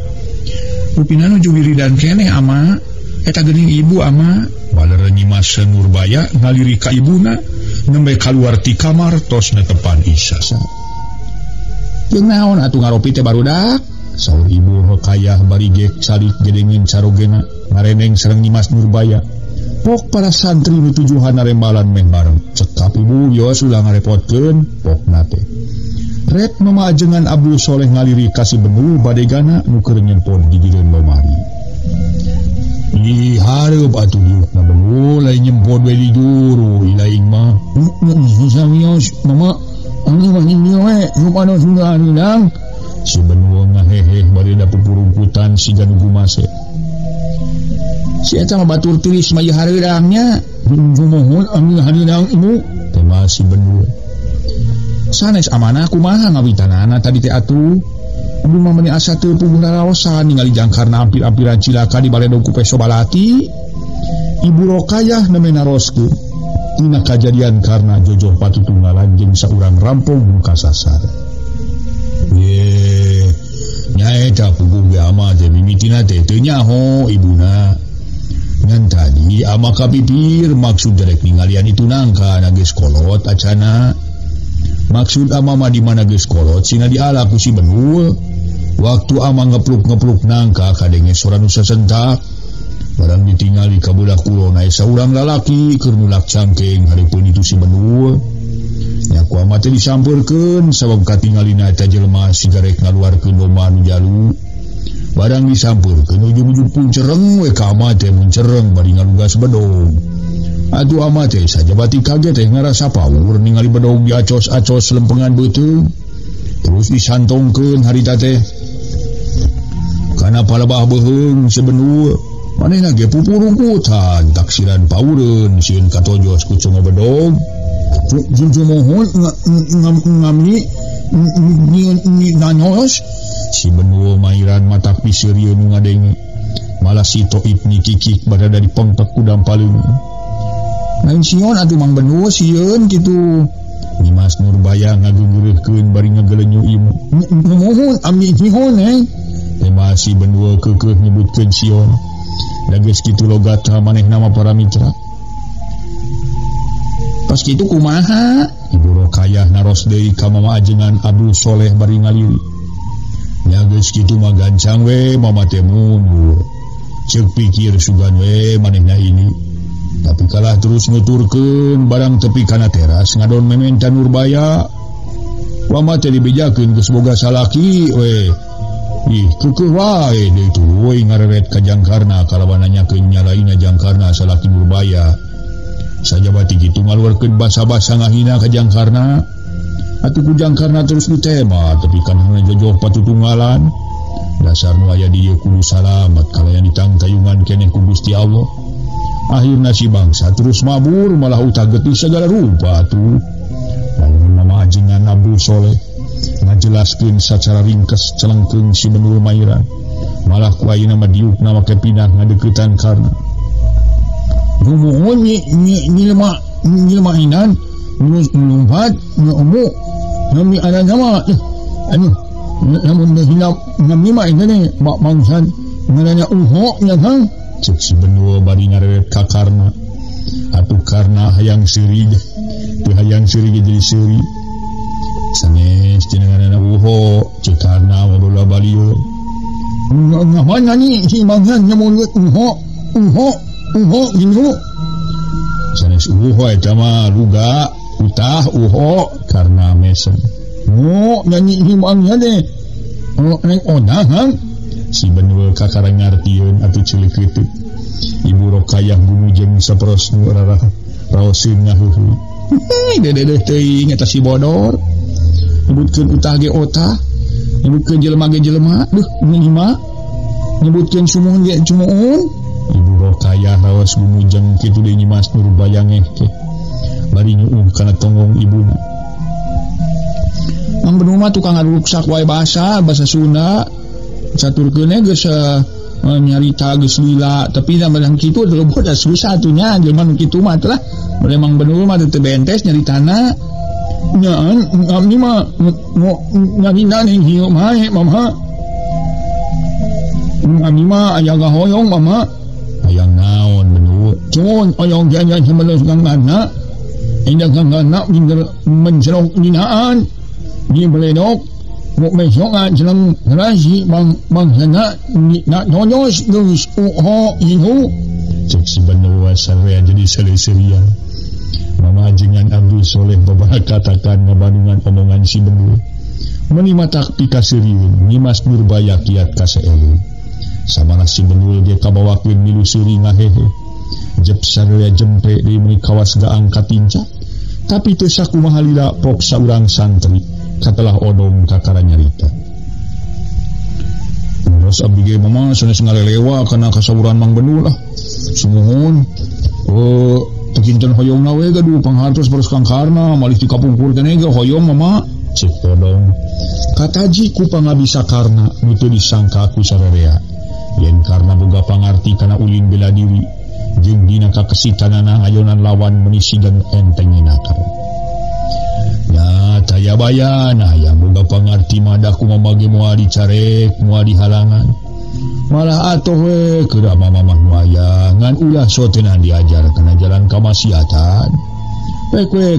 Speaker 1: Rupina nuju wiridan keneh ama. Eta geuning ibu ama. Baleureuh Nyimas Nurbaya ngaliri ka ibuna nembe kaluar ti kamar tos netepan Isa. Jeung naon atuh ngaropi teh barudak? Saur ibu Rokayah bari gek calik gedengin carogena ngareneng sareng Nyimas Nurbaya. Pok para santri nu tujuhan narembalan meh bareng. Cekap ibu yos ulah ngarepotkeun pokna teh. Ret mama ajengan Abdul Soleh ngaliri ka si Benul badegana nu keur nyempot di gideun lomari. Ih hareup atuh diukna Benul lain nyempot we di juru ilaing mah. Samios mama ini manggil we, rupana sudah hilang. Si Benua ngahehe bari da pupurungkutan si Ganu Gumase. Si eta mah batur tulis mah hareudangnya. Mohon ambil hareudang ibu. Tema si Benua. Sanes amanah kumaha ngawitanana tadi teh atuh. Ibu mah meuni asa teu puguh raraosan ningali jangkarna ampir-ampiran cilaka di baledog ku Peso Balati. Ibu Rokayah nembe naroskeun. Tina kajadian karena jojoh patutunggalan jeung saurang rampung muka sasar. Ye, nyaeta puguh ge ama teh mimitina teh teu nyaho ibuna. Ngan tadi ama kapipir maksud derek ningalian itu nangka geus kolot acana. Maksud ama di mana geus kolot sina diala ku si Benul. Waktu ama ngepluk nangka kadenge sora nu sasentak. Barang ditingali ka budak kulona esa urang lalaki keur nulak cangkeng hareupeun itu si Benul. Nya ku ama teh disampeurkeun sabab katingalina eta jelema sigarek ngaluarkeun lomba nu jalu. Barang disampeurkeun ujug-ujug pun cereng we ka ama teh mun cereng bari ngalugas bedog. Atuh ama teh saja bati kaget teh ngarasa pawur ningali bedog diacos-acos lempengan beuteung. Terus disantongkeun harita teh. Kana palebah beheung si Benul. Manehna ge pupurungkutan taksiran paureun sieun katojos ku cuma bedog. Mohon ngami ni nanyos. Si Benul mairan matak piseureun ngadenge. Malah si Toib ni kikik barada di pengpek ku dampaleun. Lain sion atuh Mang Benul sieun kitu. Nyimas Nurbaya ngageureuhkeun bari ngageleunyu ieu. Mohon abdi nyihon Tema si Benul keukeuh nyebutkeun sion. Da geus kitu logatna manehna mah para mitra. Pas kitu kumaha? Ibu Rokayah naros deui ka Mama ajengan Abdul Soleh bari ngaliri. Nya geus kitu mah gancang we mama teh mundur. Ceuk pikir sugan we manehna ini. Tapi kalah terus nuturkeun barang tepi kana teras ngadon mementa Nurbaya. Mama teh dibejakeun geus boga salaki we. Ih keukeuh wae deui tuluy ngareret ka jangkarna kalawan nanyakeun nyalaina jangkarna salaki Nurbaya. Saja bati kitu ngaluarkeun basa-basa ngahina ka jangkarna. Atuh ku jangkarna terus ditema tapi kana jojoh patutunggalan. Dasar nu aya dieu kudu salamet kalayan ditangtayungan keneh ku Gusti Allah. Akhirna si bangsa terus mabur malah utah getih segala rupa tuh. Lalu Mama ajengan Abdul Soleh ngajelaskeun sacara ringkes celengkeung si Benul mairan. Malah ku ayeuna mah diukna make pindah ngadeuketan karna. Nuhun ni lemah inan numpat nu nami ada nama anu namun hilap nami mah ini mak mangsan ngarana uho nya Kang. Cek si Benul bari ngareret ka karna. Atuh karna hayang seuri teu hayang seuri jadi seuri. Sanes jenenganna uho cek karna bola balieu. Ngaman nani si mangsan nyamun uho ginu. Sanes uho eta mah luga utah uho karna mesen. Oh nyanyi himangnya deh. Oh neng onang si Benul kakarang ngartieun atuh ceulik kritik. Ibu Rokayah gumujeng sapros nu rarah raoseun ngaheuheuh. Dedeh teuing eta si bodor. Nyebutkeun utah ge otah. Nyebutkeun jelema ge jelema. Duh ini mah. Nyebutkeun sumuhun ge sumuhun. Ibu Rokayah raos gumujeng kitu deui Nyimas Nurbaya ngehke. Bari nyuuh kana tonggong ibuna. Mang Benul mah tukang ngaruksak wae bahasa Sunda. Caturkeun geus nyarita geus lila tapi da barang kitu leubeut da susah atunya jelema nu kitu mah teh lah. Mang Benul mah teu bentes nyaritana. Nya abdi mah nyarita ning hieu mah mama. Abdi mah aya gahoyong mama. Hayang naon Benul? Cuman oyong jangan semelos gangana. Indah gangana mencerok dinaan. Di beledok mau besok jelang rasi bang sana nak nyonyos terus ihu cek si Benul wasare jadi seri-serian. Mama ajengan Abdul Soleh babah katakan ngabandungan omongan si Benul. Meni matak pikaseureun Nyimas Nurbaya kiat kasaelu. Samana si Benul ge kabawakeun milu seuri ngahehe. Jep sarea jempe di meni kawas gaang katinca. Tapi teu sakumaha lila pok saurang santri. Katalah odong kakara nyarita. Terus abdi ge mama sanes ngalelewa kana kasawuran Mang Benul lah. Sumuhun. Tekinten hoyongna we gaduh panghartos beres kang karna malih dikapungkur keneh ge hoyong mama. Cek odong. Kataji ku pangabisa karna nu teu disangka ku sararea. Yen karna boga pangarti kana ulin bela diri jeung dina kakesitanana ayonan lawan menisigan enteng inakar. Ya taya bayana yang boga pangarti madaku mamage moal dicarek moal dihalangan malah atoh we keura mamah nu aya ngan ulah sotenan diajar kana jalan kamaksiatan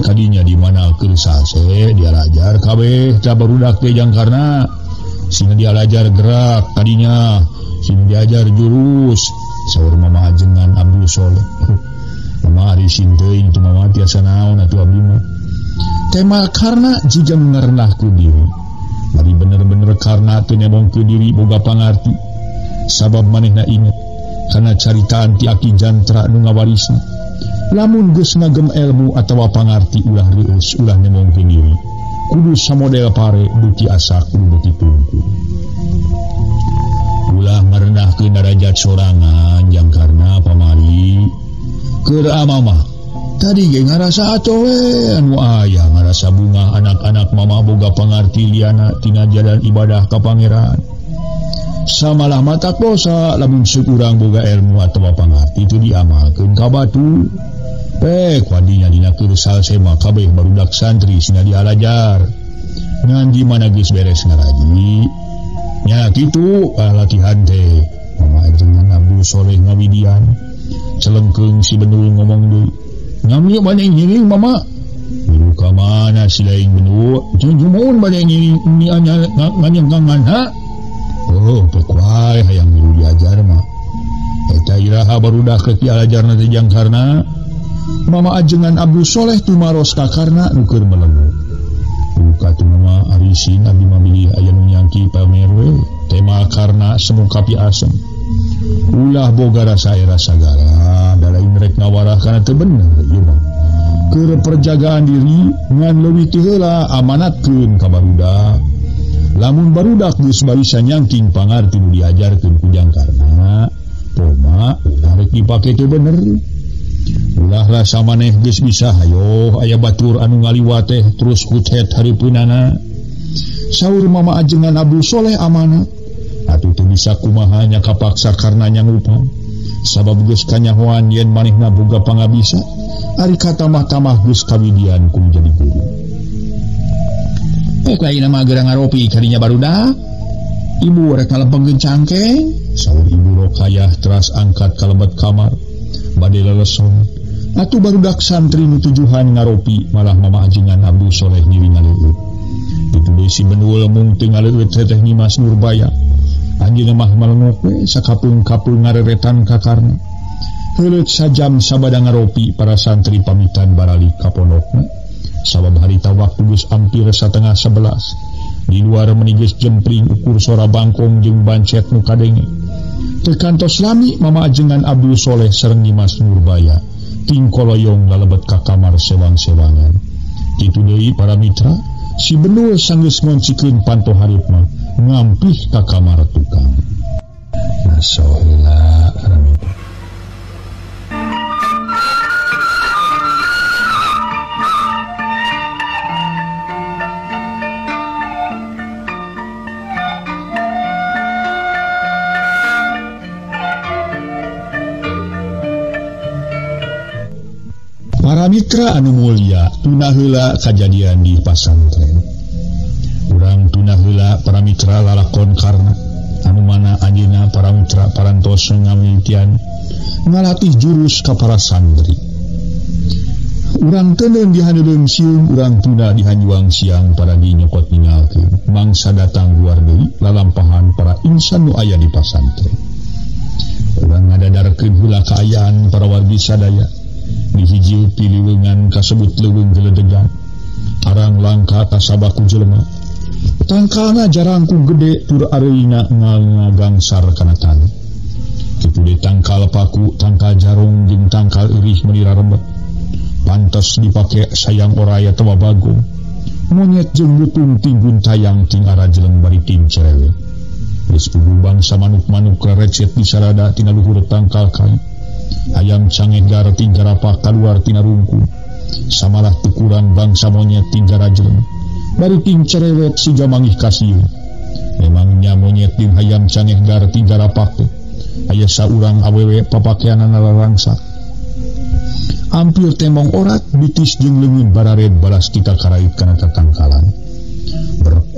Speaker 1: kadinya di mana kersase dia lajar kabeh barudak tejang karena sing dia lajar gerak tadinya sing diajar jurus saur mama ajengan Abdul Soleh mama ari sinteung teu mama tiasa naon atuh abdi mah tema karena jika mengerenahku diri bari bener-bener karena teu nemongkeun diri boga pangarti sabab manehna inget kana caritaan ti Aki Jantra nu ngawarisna lamun geus ngagem ilmu atawa pangarti ulah reus ulah nemongkeun diri kudu samodel pare beuti asa kudu beuti tungkul ulah merenahkeun derajat sorangan jang karna pamari keur mama tadi ge ngarasa atoe anu aya ngarasa bunga anak-anak mama boga pangarti liana tina jalan ibadah ka pangeran samalah mata kosa lamun seurang boga ilmu atawa pangarti itu diamalkeun ka batu kuadinya dina kersal sema kabeh barudak santri sina dialajar ngan di mana geus beres ngaraji nya kitu latihan teh mama ajengan Abdul Soleh ngawidian celengkeung si Benul ngomong deui ngami banyak ngiring mama milu ka mana si lain Benul jumun banyak ngiring ini anya nganyang kangan ha oh teu kuae hayang milu diajar mah eta iraha barudak keur dialajarna teh jang karna mama ajengan Abdul Soleh tumaros ka karna nu keur melenggu buka tu mama arisin abdi mamilih aya nu nyangki pamerwe tema karna semu kapi asem ulah boga rasa era sagala da lain rek ngawarah kana teu bener ieu mah keur perjagaan diri ngan leuwih teu heula amanatkeun ka barudak lamun barudak geus barisa nyangking pangarti nu diajarkeun ku jang karna poma ulah rek dipake teu bener ulah rasa maneh geus bisa hayo aya batur anu ngaliwat teh terus kutet haripeunana saur mama ajengan Abdul Soleh amanah atuh teu bisa kumaha nya kapaksa karna nyangupang sabab geus kanyahoan yen manehna boga pangabisa ari katamah-tamah geus kawidian ku jadi guru lain mah geura ngaropi kadinya barudak ibu rek ngalepengkeun cangkeng saur ibu Rokayah teras angkat ka lebet kamar bade leleson atuh barudak santri nu tujuhan ngaropi malah mama ajengan Abdul Soleh ngiring ngaleueut itu deui si Benul mung teu ngaleueut teh Nyimas Nurbaya anjeunna mah malengok we sakapeung-kapeung ngareretan ka karna heuleut sajam sabada ngaropi para santri pamitan baralik ka pondokna sabab harita waktu geus ampir 10:30 di luar meuni geus jempring ukur sora bangkong jeung bancet nu kadenge teu kantos lami mama ajengan Abdul Soleh sareng Nyimas Nurbaya ting koloyong lalebet ka kamar sewang-sewangan kitu deui para mitra si Benul sanggeus ngoncikeun panto hareup mah ngampih ka kamar tukang nasohila rami para mitra anu mulia tuna heula kajadian di pasantren urang tuna heula para mitra lalakon karna anu mana anjeunna para mitra parantos ngamimitian ngalatih jurus ka para santri urang teuneun di handeureum siung urang tuna di hanjuang siang pada dinyokot ningalkeun mangsa datang luar deui lalampahan para insan nu aya di pasantren urang ngadadarkeun heula kaayaan para wargi sadaya di hiji piliwengan kasebut leuweung geledegan arang langka kasabaku jelema tangkalna jarangku gede tur areina ngagangsar kana tanah kitu deui tangkal paku tangkal jarong jeung tangkal irih menira rembet pantes dipake sayang oraya teu bagong monyet jeung lutung tinggun tayang ting arajeleng bari tim cerewet geus puguh bangsa manuk-manuk recet di sarada tina luhur tangkal kayu ayam cangehgar tinggarapak kaluar tina rungku samalah tukuran bangsa monyet tinggara jelem bari ting cerewet si jamangih kasiu memangnya monyet jeung hayam cangehgar tinggarapak teh aya saurang awewe papakeanana larangsak ampir temong orat bitis jeung leungeun barared balas kita karait kana tatangkalan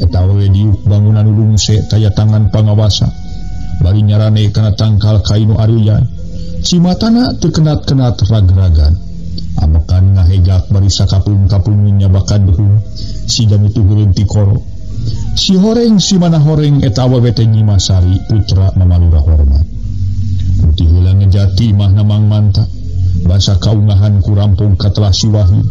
Speaker 1: eta awewe diuk bangunan ulungse taya tangan pangawasa bari nyarane kana tangkal kainu aruyan cimatana teu kenat-kenat rag-ragan amekan ngaheg migak barisa kapung-kapungnya bakan behung sidan itu berhenti koro si horeng si mana horeng eta wewete Nyimasari putra Mamalura hormat putih heula ngejati mah namang manta basa kaungahan ku rampung katelah siwahi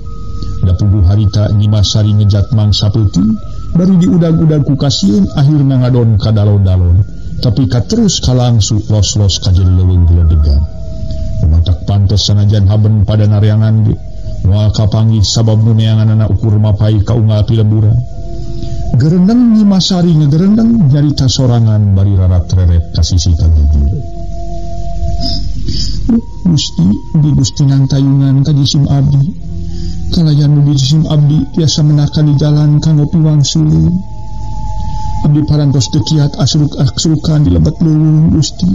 Speaker 1: da puguh harita Nyimasari ngejat mangsa peuting baru diudag-udag ku kasieun akhirna ngadon ka dalon-dalon tapi katerus kalangsu los-los ka jadi leuweung geledegan matak pantos sanajan haben pada naryangan ge moal kapanggih sabab nu neanganna ukur mapai ka unggal pilemburan gerendeng Nyimasari ngegerendeng nyarita sorangan bari rarat-reret ka sisi ka gigi Gusti di Gusti nang tayungan ka jisim abdi kalayan nu jisim abdi biasa menakan di jalan kanggo piwang sule abdi parantos teu kiat asruk-asrukan di lebat leuweung Gusti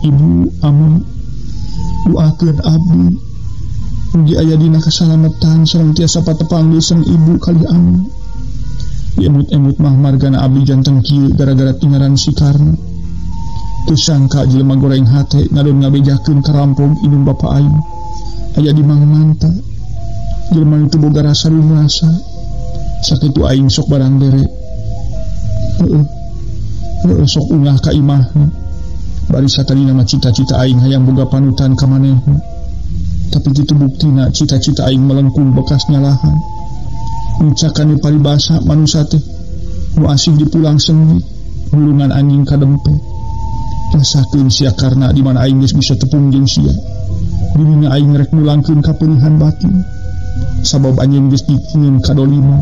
Speaker 1: Ibu Amun doakeun abdi mugi aya dina kasalamatan sareng tiasa patepang deuseng ibu kali amun emut-emut mah margana abdi janten kieu gara-gara tingaran si Karna teu sangka jelema goreng hate ngadon ngabejakeun karampong indung bapa aing aya di Mang Manta jelema itu boga rasa rumasa sakitu aing sok barang dere sok ungah ka imahna bari satadina mah cita-cita aing hayang boga panutan ka manehna tapi kitu buktina cita-cita aing melengkung bekas nyalahan ngucakan paribasa manusia teh nu asih dipulang sengit gulungan anjing kadempet rasakeun sia Karna di mana aing geus bisa tepung jeung sia dirinya aing rek mulangkeun kapeulihan batin sabab anjeun geus dikeun kadoliman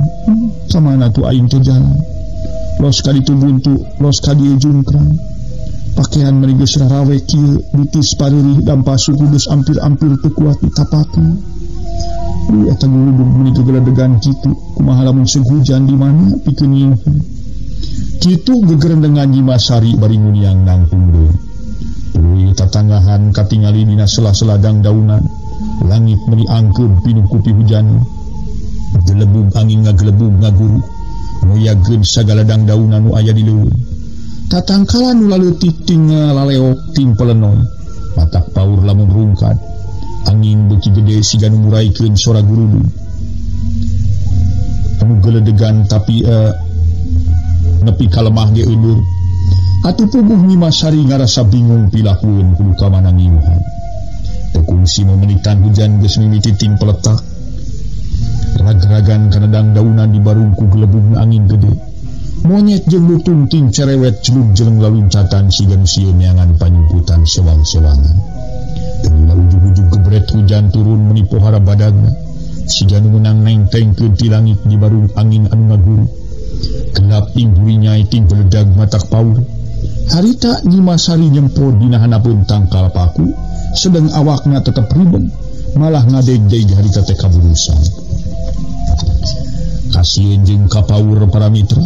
Speaker 1: samana tu aing teh jalan los ka ditu buntu los ka dieu jungkrang pakaian meuli geus rarawe kieu bitis pareurih dampasu kudus ampir-ampir teu kuat ditapakeun eta guludug meuli gegeledegan kitu kumaha lamun hujan di mana pikeun nyieun kitu gegerendengan Nyimasari bari nguniang nangtung deui tuluy tatanggahan katingali dina sela-sela dangdaunan langit meuli angkeun pinuh ku pihujan gelebug angin ngagelebug ngaguru ngoyageun sagala dangdaunan nu aya di leuweung tatangkala nu laleutik ting laleok ting pelenon matak paur lamun rungkad angin beuki gede siga nu muraikeun sora gurudung anu geledegan tapi nepi ka lemah ge euleur atuh puguh Nyimasari ngarasa bingung pilakueun kudu ka mana ngiuhan teu kungsi memenitan hujan geus mimiti ting peletak rag-ragan kana dangdaunan dibarung ku gelebugna angin gede monyet jeung lutung ting cerewet celuk jeleng laluncatan sigan sieun neangan panyumputan sewang-sewangan teu ujug-ujug gebret hujan turun menipu hara badagna sigan meunang nengtengkeun ti langit di barung angin anu ngaguru gelap ting burinyai ting beledag matak paur harita Nyimasari nyempor dina hanapeun tangkal paku sedang awakna tetep ribeng malah ngadeg-deg harita teh kaburusan kasieun jeung ka paur para mitra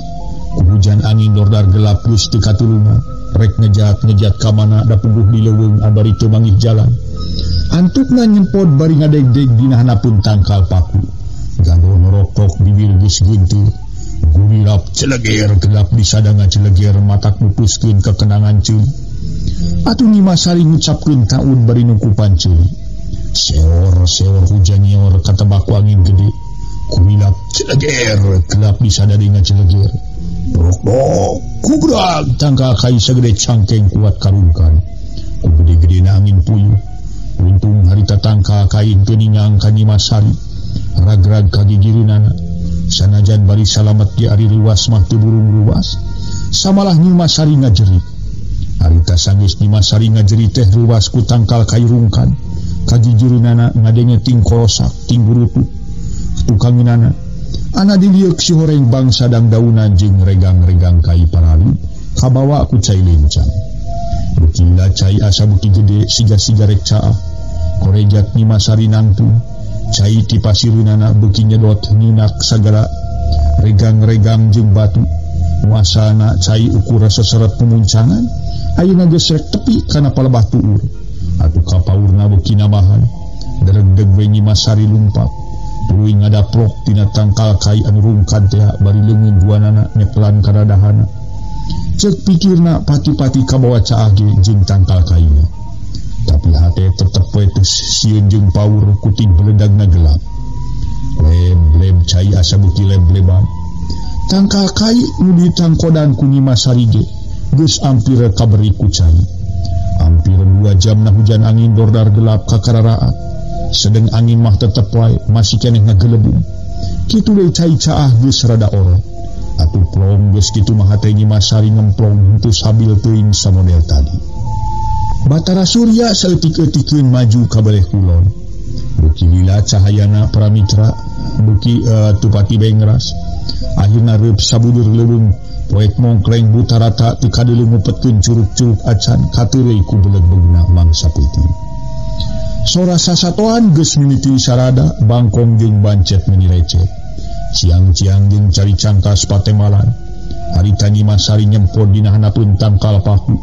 Speaker 1: hujan angin lordar gelap geus teu katulungan rek ngejat ka mana da puguh di leuweung abari teu mangih jalan antukna nyempot bari ngadeg-deg dina hanapeun tangkal paku gando norokok bibir geus geunteur gurirap celeger gelap di sadanga celeger matak pupuskeun kekenangan ceuli atuh Nyimasari ngucapkeun taun bari nukupan ceuli seor hujan nyeor katebak angin gede gurirap celeger gelap di sadadina celeger rok kugrag tangka kai sagede cangkeng kuat karungkan ku gede-gede angin puyuh untung harita tangka kain geuningang ka Nyimasari rag-rag ka gigireunana sanajan bari salamet di ari ruas mah teu burung ruas samalah Nyimasari ngajerit harita sanggeus Nyimasari ngajerit teh ruas ku tangkal kai rungkan ka gigireunana ngadenge ting kolosak ting burutu tukangeunana ana diliuk si horeng bangsa dangdaunan jeung regang-regang kai parali kabawa ku cai lencang bukila cai asa buki gede siga-siga rek caah korejat Nyimasari nangtung cai ti pasireunana beuki nyedot ninak sagala regang-regang jeung batu muasana cai ukur seseret pemuncangan ayeuna geus rek tepi kana palebah tuur atuh ka paurna beuki namahan deregdeg we Nyimasari lumpat tuluy ngadaprok tina tangkal kai anu rungkad teh bari leungeun duanana nyeklan kana dahana ceuk pikirna pati-pati kabawa caah ge jeung tangkal kaina tapi hate tetep we teu sieun jeung paur kuting beledagna gelap Leb cai asa beuki leb-leban. Tangkal kai nu ditangkodan ku Nyimas Sari ge geus ampir kaberi ku cai. Hampir 2 jam na hujan angin dordar gelap kakararaat. Sedeng angin mah tetep wae masih keneh ngagelebung. Kitu deui cai caah geus rada orot. Atuh plong geus kitu mah hate Nyimas Sari ngemplong henteu sabil teuing samodel tadi. Batara surya saeutik-eutikeun maju ka beleh kulon. Beuki lila cahayana Paramitra, beuki tupati bengras. Akhirna reup sabudur leuweung poek mongkleng buta rata teu kadeuleu ngupetkeun curug-curug acan kateureuy ku beleg-belegna mangsa peuting. Sora sasatoan geus mimiti sarada bangkong jeung bancet meni recet. Ciang-ciang jeung cari cangkas patemalan. Harita Nyimas Sari nyempod dina hanapeun tangkal paku.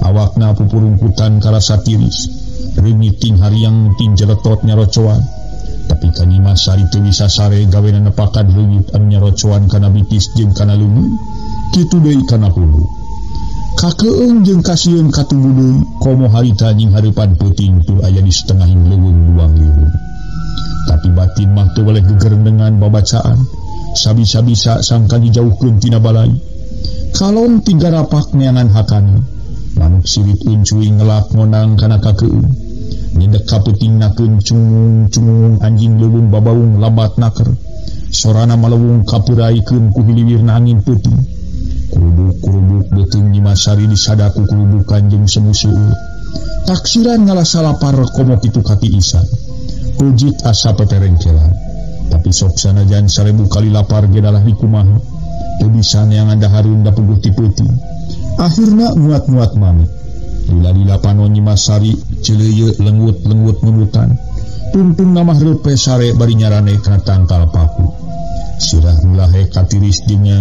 Speaker 1: Awakna pupurungkutan karasa tiris. Reungit ting hariang ting jeletot nyarocoan. Tapi ka Nyimas Sari teu bisa sare gawena nepakan reungit anu nyarocoan kana bitis jeung kana leungeun. Kitu deui kana hulu. Kakeueung jeung kasieun katubu deui komo harita nying hareupan peuting tur aya di setengahing leuweung luang liurun. Tapi batin mah teu boleh geger dengan babacaan. Sabisa-bisa sangka dijauhkeun tina balai. Kalon 3 rapak neangan hakana. Manuk silit uncuy ngelak ngonang kana kakeueung. Nyedek ka peutingnakeun cungung-cungung anjing leuweung babaung lambat naker. Sorana malewung kapuraikeun ku hiliwirna angin peuting. Kurubuk-kurubuk beuteung Nyimas Sari disadaku kurubukan jeung semu seueur. Taksiran ngalasa lapar komo kitu kati isan. Pujit asa peterengkelan. Tapi sok sanajan 1000 kali lapar ge dalah dikumaha. Teu bisa neangan dahareun da puguh ti peuting. Akhirna muat-muat mami. Lila-lila panon Nyimas Sari celeuyeut lengwut-lengwut nurutan. Tuntun namah reupe sare bari nyarane kana tangkal paku. Sirah mulahe katiris dinya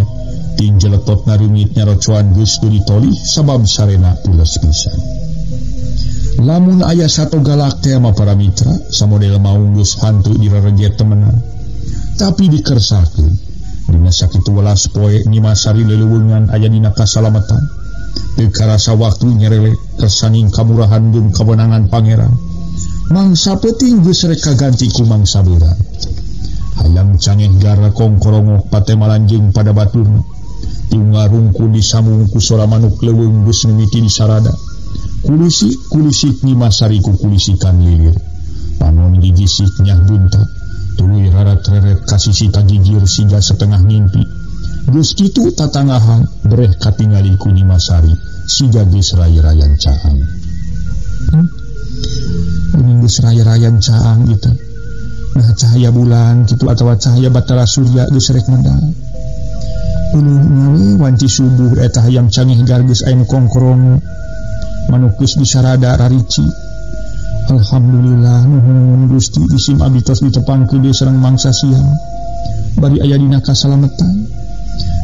Speaker 1: ting jeletot nareungit nyarocoan geus teu ditolih sabab sarena pules pisan. Lamun aya sato galak teh mah Paramitra samodel maung geus hanteu direrejet temenan. Tapi dikersakeun dina sakitu welas poe Nyimas Sari leleuweungan aya dina kasalametan. Teu karasa waktu nyerelek kersaning kamurahan jeung kawenangan pangeran. Mangsa peuting geus rek kaganti ku mangsa beurang. Hayang cangeh gara kongkorongok patemalan jeung pada baturna. Tiungarungku disamung ku sora manuk leuweung geus mimiti di sarada. Kulisik Nyimas Sari ku kulisikan lilir. Panon gigisik nyah buntat. Tuluy rarat-reret kasisi kagigir siga setengah ngimpi. Geus kitu tatangahan breh katingali ku Nyimas Sari siga geus ray-rayan caang. Ini geus ray-rayan caang gitu. Nah cahaya bulan kitu atawa cahaya batara surya geus rek mandang. Uluh nyawe wanci subuh eta hayam cangeh gargeus aya nu kongkorong. Manuk geus disarada rarici. Alhamdulillah nuhun Gusti isim abdi tos ditepangkeun deui sareng mangsa siang. Bari aya dina kasalametan.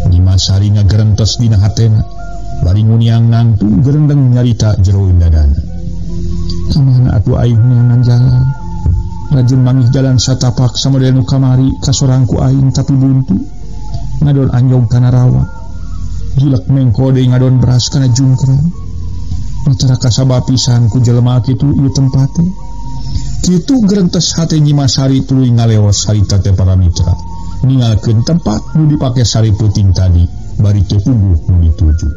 Speaker 1: Nyimas Sari ngagerentos dina hatena. Bari nguniang nangtu gerendeng nyarita jero dadana. Kamana atuh aing neangan jalan. Rajin mangih jalan satapak samodel nu kamari kasorangku aing tapi buntu. Ngadon anjog kana rawa. Gilek mengko deui ngadon beras kana jungkrang. Matara kasaba pisan ku jelema kitu ieu tempate. Kitu gerentes hate Nyimas Sari tuluy ngaleos harita teh Paramitra. Ningalkeun tempat nu dipake Sari peuting tadi bari teu puguh nu dituju.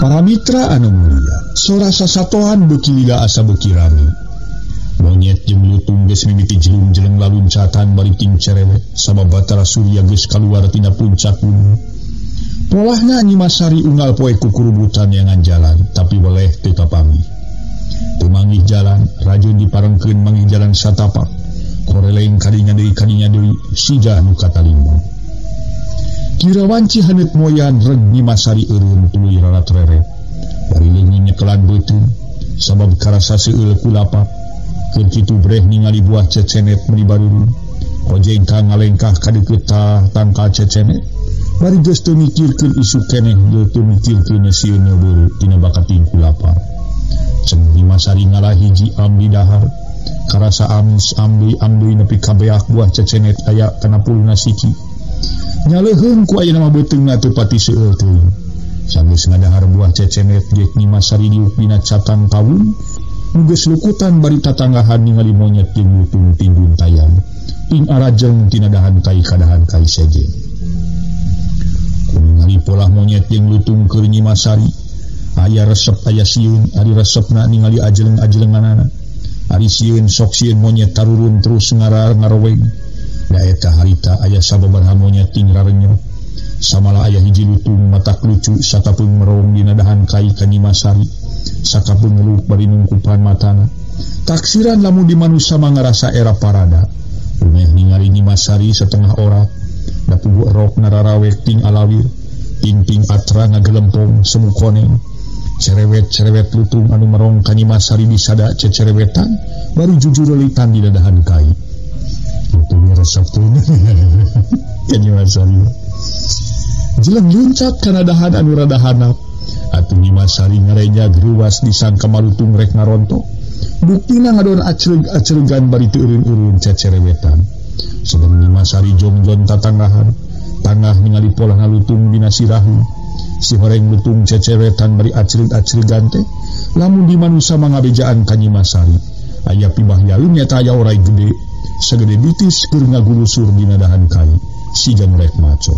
Speaker 1: Paramitra anu mulia, sora sasatoan beuki lila asa beuki rami. Monyet jeung lutung geus mimiti jelung-jeleng laluncatan bari ting cerewet sabab batara surya geus kaluar tina puncak gunung. Polahna Nyimas Sari unggal poe ku kurubutan yangan jalan tapi boleh teu kapanggih. Teu manggih jalan, rajin diparengkeun manggih jalan satapak. Koreleng kadinya deui siga nu katalimbang. Kira wanci haneut moyan reg Nyimas Sari eureun tuluy rarat-reret. Bari leungit nyekelan beuteung sabab karasa seueul ku lapar. Keur kitu breh ningali buah cecenet meuli barurun. Ojengka ngalengkah ka deukeut tangkal cecenet. Bari geus teu mikirkeun isu keneh teu mikirkeun sieun beureu tina bakating ku lapar. Ceng Nyimas Sari ngalah hiji amdi dahar. Karasa amis amdi nepi ka beak buah cecenet aya kana puluna siki. Nyaleuheun ku ayeuna mah beuteungna teu pati seueur teuing. Sanggeus ngadahar buah cecenet geus Nyimas Sari diuk dina catan kawung. Nu geus lukutan bari tatanggahan ningali monyet jeung lutung timbun tayang. ing arajeng tinadahan kai kadahan kai sejen. Kuningali polah monyet yang lutung keur Nyi Masari, aya resep aya sieun, ari resepna ningali ajeleng-ajelenganana. Ari sieun sok sieun monyet tarurun terus ngaraweg. Da eta harita aya sababaraha monyet ting rarenyeuh. Samala aya hiji lutung matak lucu satapeung merong dina dahan kai ka Nyi Masari. Sakapeung ngeluh bari nungkupan matana. Taksiran lamun di manusia mangarasa era parada. Umeh ningali Nyi Masari setengah orat. Da pugu rok nararawek ting alawir. Ting-ting atra ngagelempong semu koneng. Cerewet-cerewet lutung anu merong ka Nyi Masari disada cecerewetan baru jujur leulitan di dadahan kai. Lutung resep teh ka Nyi Masari. Jeleng luncat kana dahan anu rada hanap. Atuh Nyi Masari ngareja gruwas disangka malutung rek ngarontok. Buktina ngadon acelegan bari teu eureun-eureun cecerewetan. Sedang Nyi Masari jongjon tatanggahan. Tangah ningali pola lutung dina sirahu. Si horeng lutung cecerewetan bari acelegan teh. Lamun di manusia mangabejaan ka Nyi Masari. Aya pibah yaeun nyata aya orai gede. Sagede bitis keur ngagulusur dina dahan kai. Si jang rek maco.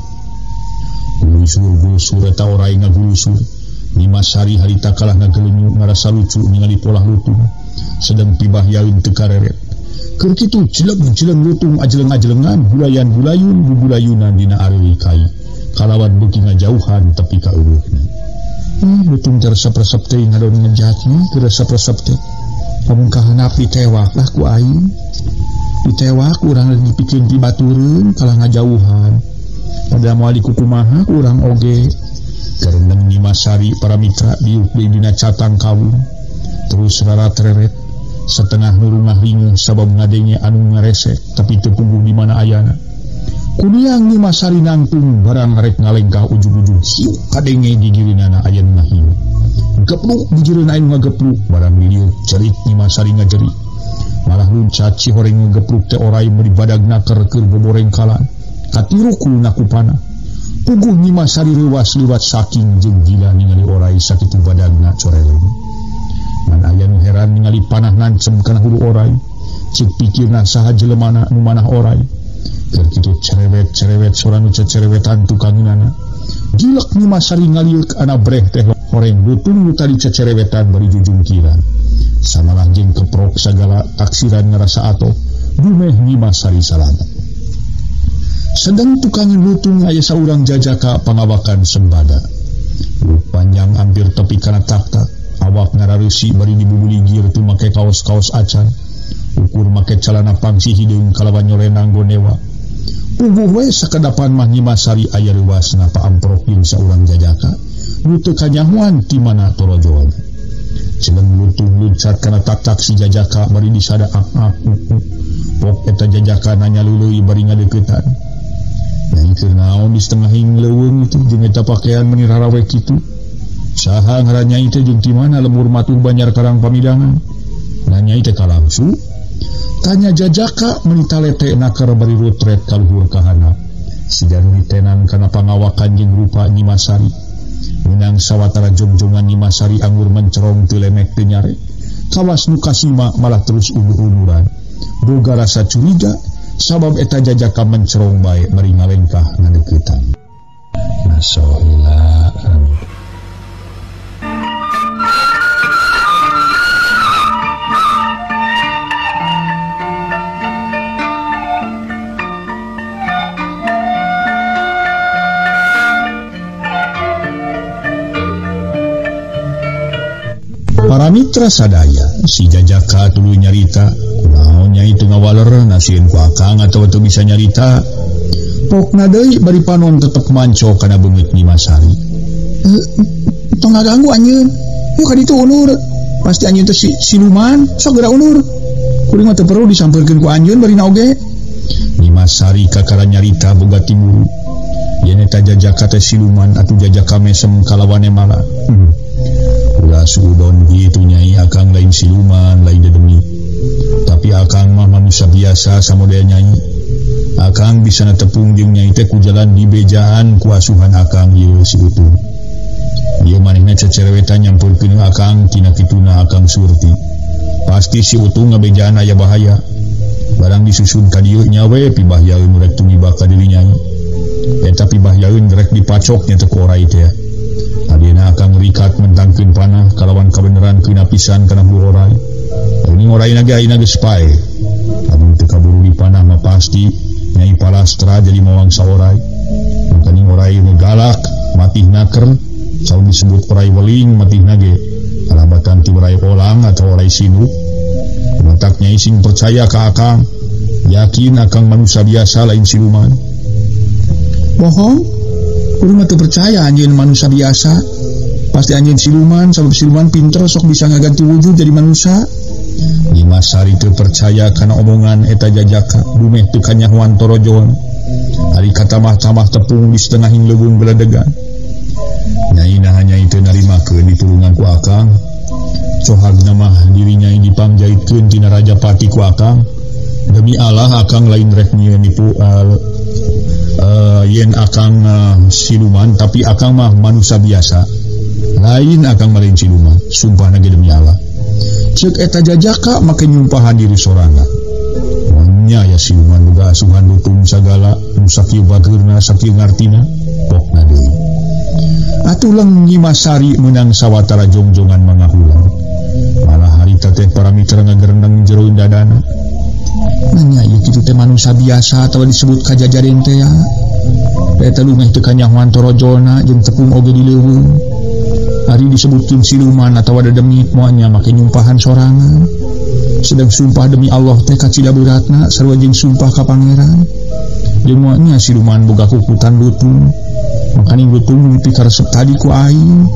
Speaker 1: Gulusur eta orai ngagulusur. Nyi Masari harita kalah ngagelenyu ngarasa lucu ningali polah lutung. Sedang pibah yaeun teu kareret. Keur kitu jeleng lutung ajeleng-ajelengan gulayan-gulayun gugulayunan dina arewi kai. Kalawan beuki ngajauhan tepi ka eureukna. Lutung resep-resep teh ngadon ngejatna keur resep-resep teh. Pamungkahan api tewak lah ku aing. Ditewak urang dipikeun dibatureun kalah ngajauhan. Pada moal dikukumaha urang oge. Karena Nyi Masari para mitra diuk dina catang kawung. Terus rarat-reret setengah nurungah ringuh sabab ngadenge anu ngaresek tapi teu pungguh di mana ayana. Kudiang Nyi Masari nangtung barang rek ngalengkah ujug-ujug siuk kadenge di girinana aya nu ngahiu. Gepluk di gireun aya nu ngagepluk barang lieu cerit Nyi Masari ngajerit. Malah luncat si horeng ngagepluk teh orai meuli badagna keur boborengkalan. Katiru kulna kupana. Puguh Nyi Masari leuwas liwat saking jeung gila ningali orai sakitu badagna coreleng. Man aya nu heran ningali panah nancem kana hulu orai. Cik pikirna saha jelemana nu manah orai. Keur kitu cerewet-cerewet sora nu cecerewetan tukangeunana. Gilek Nyi Masari ngaliuk ana breh teh horeng lutung nu tadi cecerewetan bari jujungkiran. Samalah jeung keprok sagala taksiran ngarasa atoh. Dumeh Nyi Masari salamet. Sedang tukangan lutung aya saurang jajaka pangawakan sembada. Lut panjang hampir tepi kana tak-tak. Awak ngararusi bari dibubuli gir tu make kaos-kaos acan. Ukur make calana pangsi hideung kalawan nyorenang gonewa. Puguh we sakadapan mah Nyi Masari aya leuwasna paamprokin saurang jajaka. Nu teu kanyahoan ti mana torojoan. Jeleng lutung luncat kana tak-tak si jajaka bari disada ak-ak. Pok eta jajaka nanya leuleui bari ngadeuketan. Nyai keur naon di setengah hing leuweung itu jeung eta pakaian meuni rarawek kitu. Saha ngaran Nyai teh jeung ti mana lembur matuh Banjar Karang Pamidangan. Na Nyai teh kalangsu. Tanya jajaka meuni taletekna keur bari rutret ka luhur ka handap. Sidan ditenan kana pangawakan jeung rupa Nyi Masari. Menang sawatara jongjongan Nyi Masari anggur mencerong teu lemek teu nyare. Kawas nu kasima malah terus undur-unduran. Boga rasa curiga sabab eta jajaka mencerong bae bari ngalengkah ngadeuketan. Nasohila para mitra sadaya, si jajaka tuluy nyarita, kunaon Nyai teu ngawaler nasieun ku akang atawa teu bisa nyarita. Pokna deui bari panon tetep manco kana beungeut Nyi Masari. Tong ngaganggu anjeun. Yuk ka ditu unur. Pasti anjeun teh siluman, sok geura unur. Kuring mah teu perlu disampeurkeun ku anjeun bari naoge. Nyi Masari kakara nyarita boga timuru. Yen eta jajaka teh siluman atuh jajaka mesem kalawane malah. Ulah suudon gitu Nyai, akang lain siluman, lain dedemi. Tapi akang mah manusia biasa samodaya Nyai. Akang bisa netepung jeung Nyai teh ku jalan di bejaan ku asuhan akang ieu si Utung. Ieu manehna cecerewetan nyampurkeun akang tina kituna akang surti. Pasti si Utung ngabejaan aya bahaya. barang disusun ka dieu nyawe pibah yaeun rek tumiba ka diri nyai eta pibah yaeun rek dipacoknya teu ku orai teh adina akan ngerikat mentangkeun panah kalawan kabeneran keuna pisan kana hulu orai ini orai na ge ayeuna geus pae lamun teu kaburu dipanah mah pasti Nyai Palastra jadi mawang saorai makanya orai galak matihna keur saun disebut orai weling matihna ge alabatan ti orai olang atau orai sinuk matak Nyai sing percaya ka akang yakin akang manusia biasa lain siluman bohong urang teu percaya anjeun manusia biasa pasti anjeun siluman sabab siluman pinter sok bisa ngaganti wujud jadi manusia. Nyimas Sari teu percaya kana omongan eta jajaka dumeh teu kanyahoan torojoan ari katamah-tamah tepung di setengahing leuweung beladegan Nyai nah Nyai teu narimakeun ditulungan ku akang cohagna mah diri Nyai dipangjaitkeun tina Rajapati ku akang demi Allah akang lain rek nyieun nipu yen akang siluman tapi akang mah manusia biasa lain akang mah lain siluman sumpahna ge demi Allah cek eta jajaka make nyumpahan diri sorangan nya ya siluman boga asuhan lutung sagala nu sakieu bageurna sakieu ngartina pokna deui atuh leung Nyimas Sari meunang sawatara jongjongan mangahulang malah harita teh para mitra ngagerendeng jero dadana nya ieu kitu teh manusia biasa atawa disebut kajajaden teh ya eta lumeh teu kanyahoan torojona jeung tepung oge di leuweung hari disebutkan siluman atau ada demi moanya make nyumpahan sorangan sedang sumpah demi Allah teh kacida beratna sarua jeung sumpah ka pangeran jeung moanya siluman boga kukutan lutung makanya lutung mimpi karesep tadi ku aing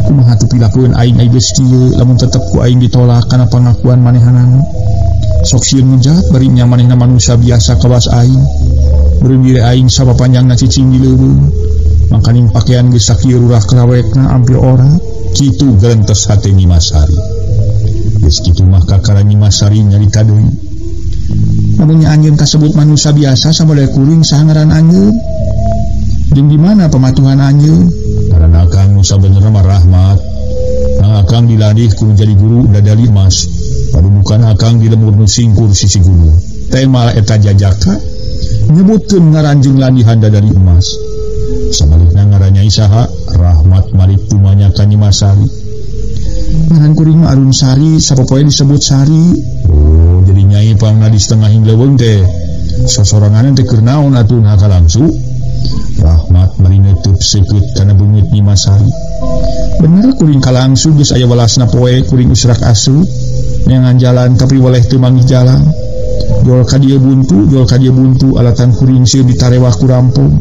Speaker 1: kumaha teu pilakeun aing geus kieu lamun tetep ku aing ditolak kana pangakuan manehanana sok sieun munjat bari nya manehna manusia biasa kawas aing beureum diri aing sapapanjangna cicing di leuweung makaning pakaian geus sakieu rurah kerawekna ampir ora kitu gentes hate Nyimas Sari geus kitu mah kakara Nyimas Sari nyarita deui namun anjeun kasebut manusia biasa sabade kuring saha ngaran anjeun jeung di mana pamatuhan anjeun karana akang nu sabenerna mah Rahmat akang diladih ku jadi guru dadali Mas padudukan akang di lemur nu singkur sisi gunung teh malah eta jajaka nyebutkeun ngaran jeung ladihan dadali emas samalihna ngarannya isaha Rahmat malik tumanya ka Nyimas Sari ngaran kuring Arun Sari sapopoe disebut Sari oh jadi Nyai pangna di setengahing leuweung teh sosorangan teh keur naon atuh haka langsu Rahmat mari neuteub seukeut kana beungeut Nyimas Sari bener kuring kalangsu geus aya welasna poe kuring usrak asuh neangan jalan tapi waleh teu manggih jalan jual ka dieu buntu alatan kuring sieun ditarewah ku rampung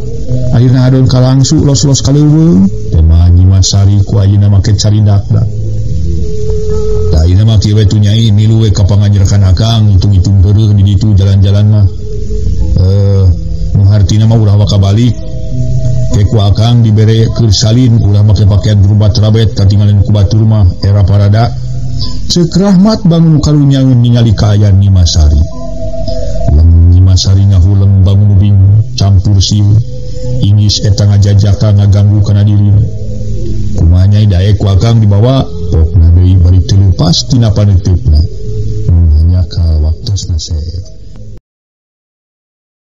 Speaker 1: akhirna adon kalangsu los-los ka leuweung teh mah Nyimas Sari ku ayeuna make carindakna da ayeuna mah kieu we tu Nyai milu we ka panganjerkan akang hitung-hitung heureuh di ditu jalan-jalan mah nu hartina mah ulah waka balik ke ku akang dibere keur salin ulah make pakaian berubat rabet katinggalan ku batur mah era parada ceuk Rahmat bangun karunyaeun ningali kaayaan Nyimas Sari Nyimas Sari ngahuleng bangun bingung campur sieu ingis eta ngajajaka ngaganggu kana dirina kumaha Nyai daek ku akang dibawa pokna deui bari teu leupas tina paneutupna hanya ka waktosna seet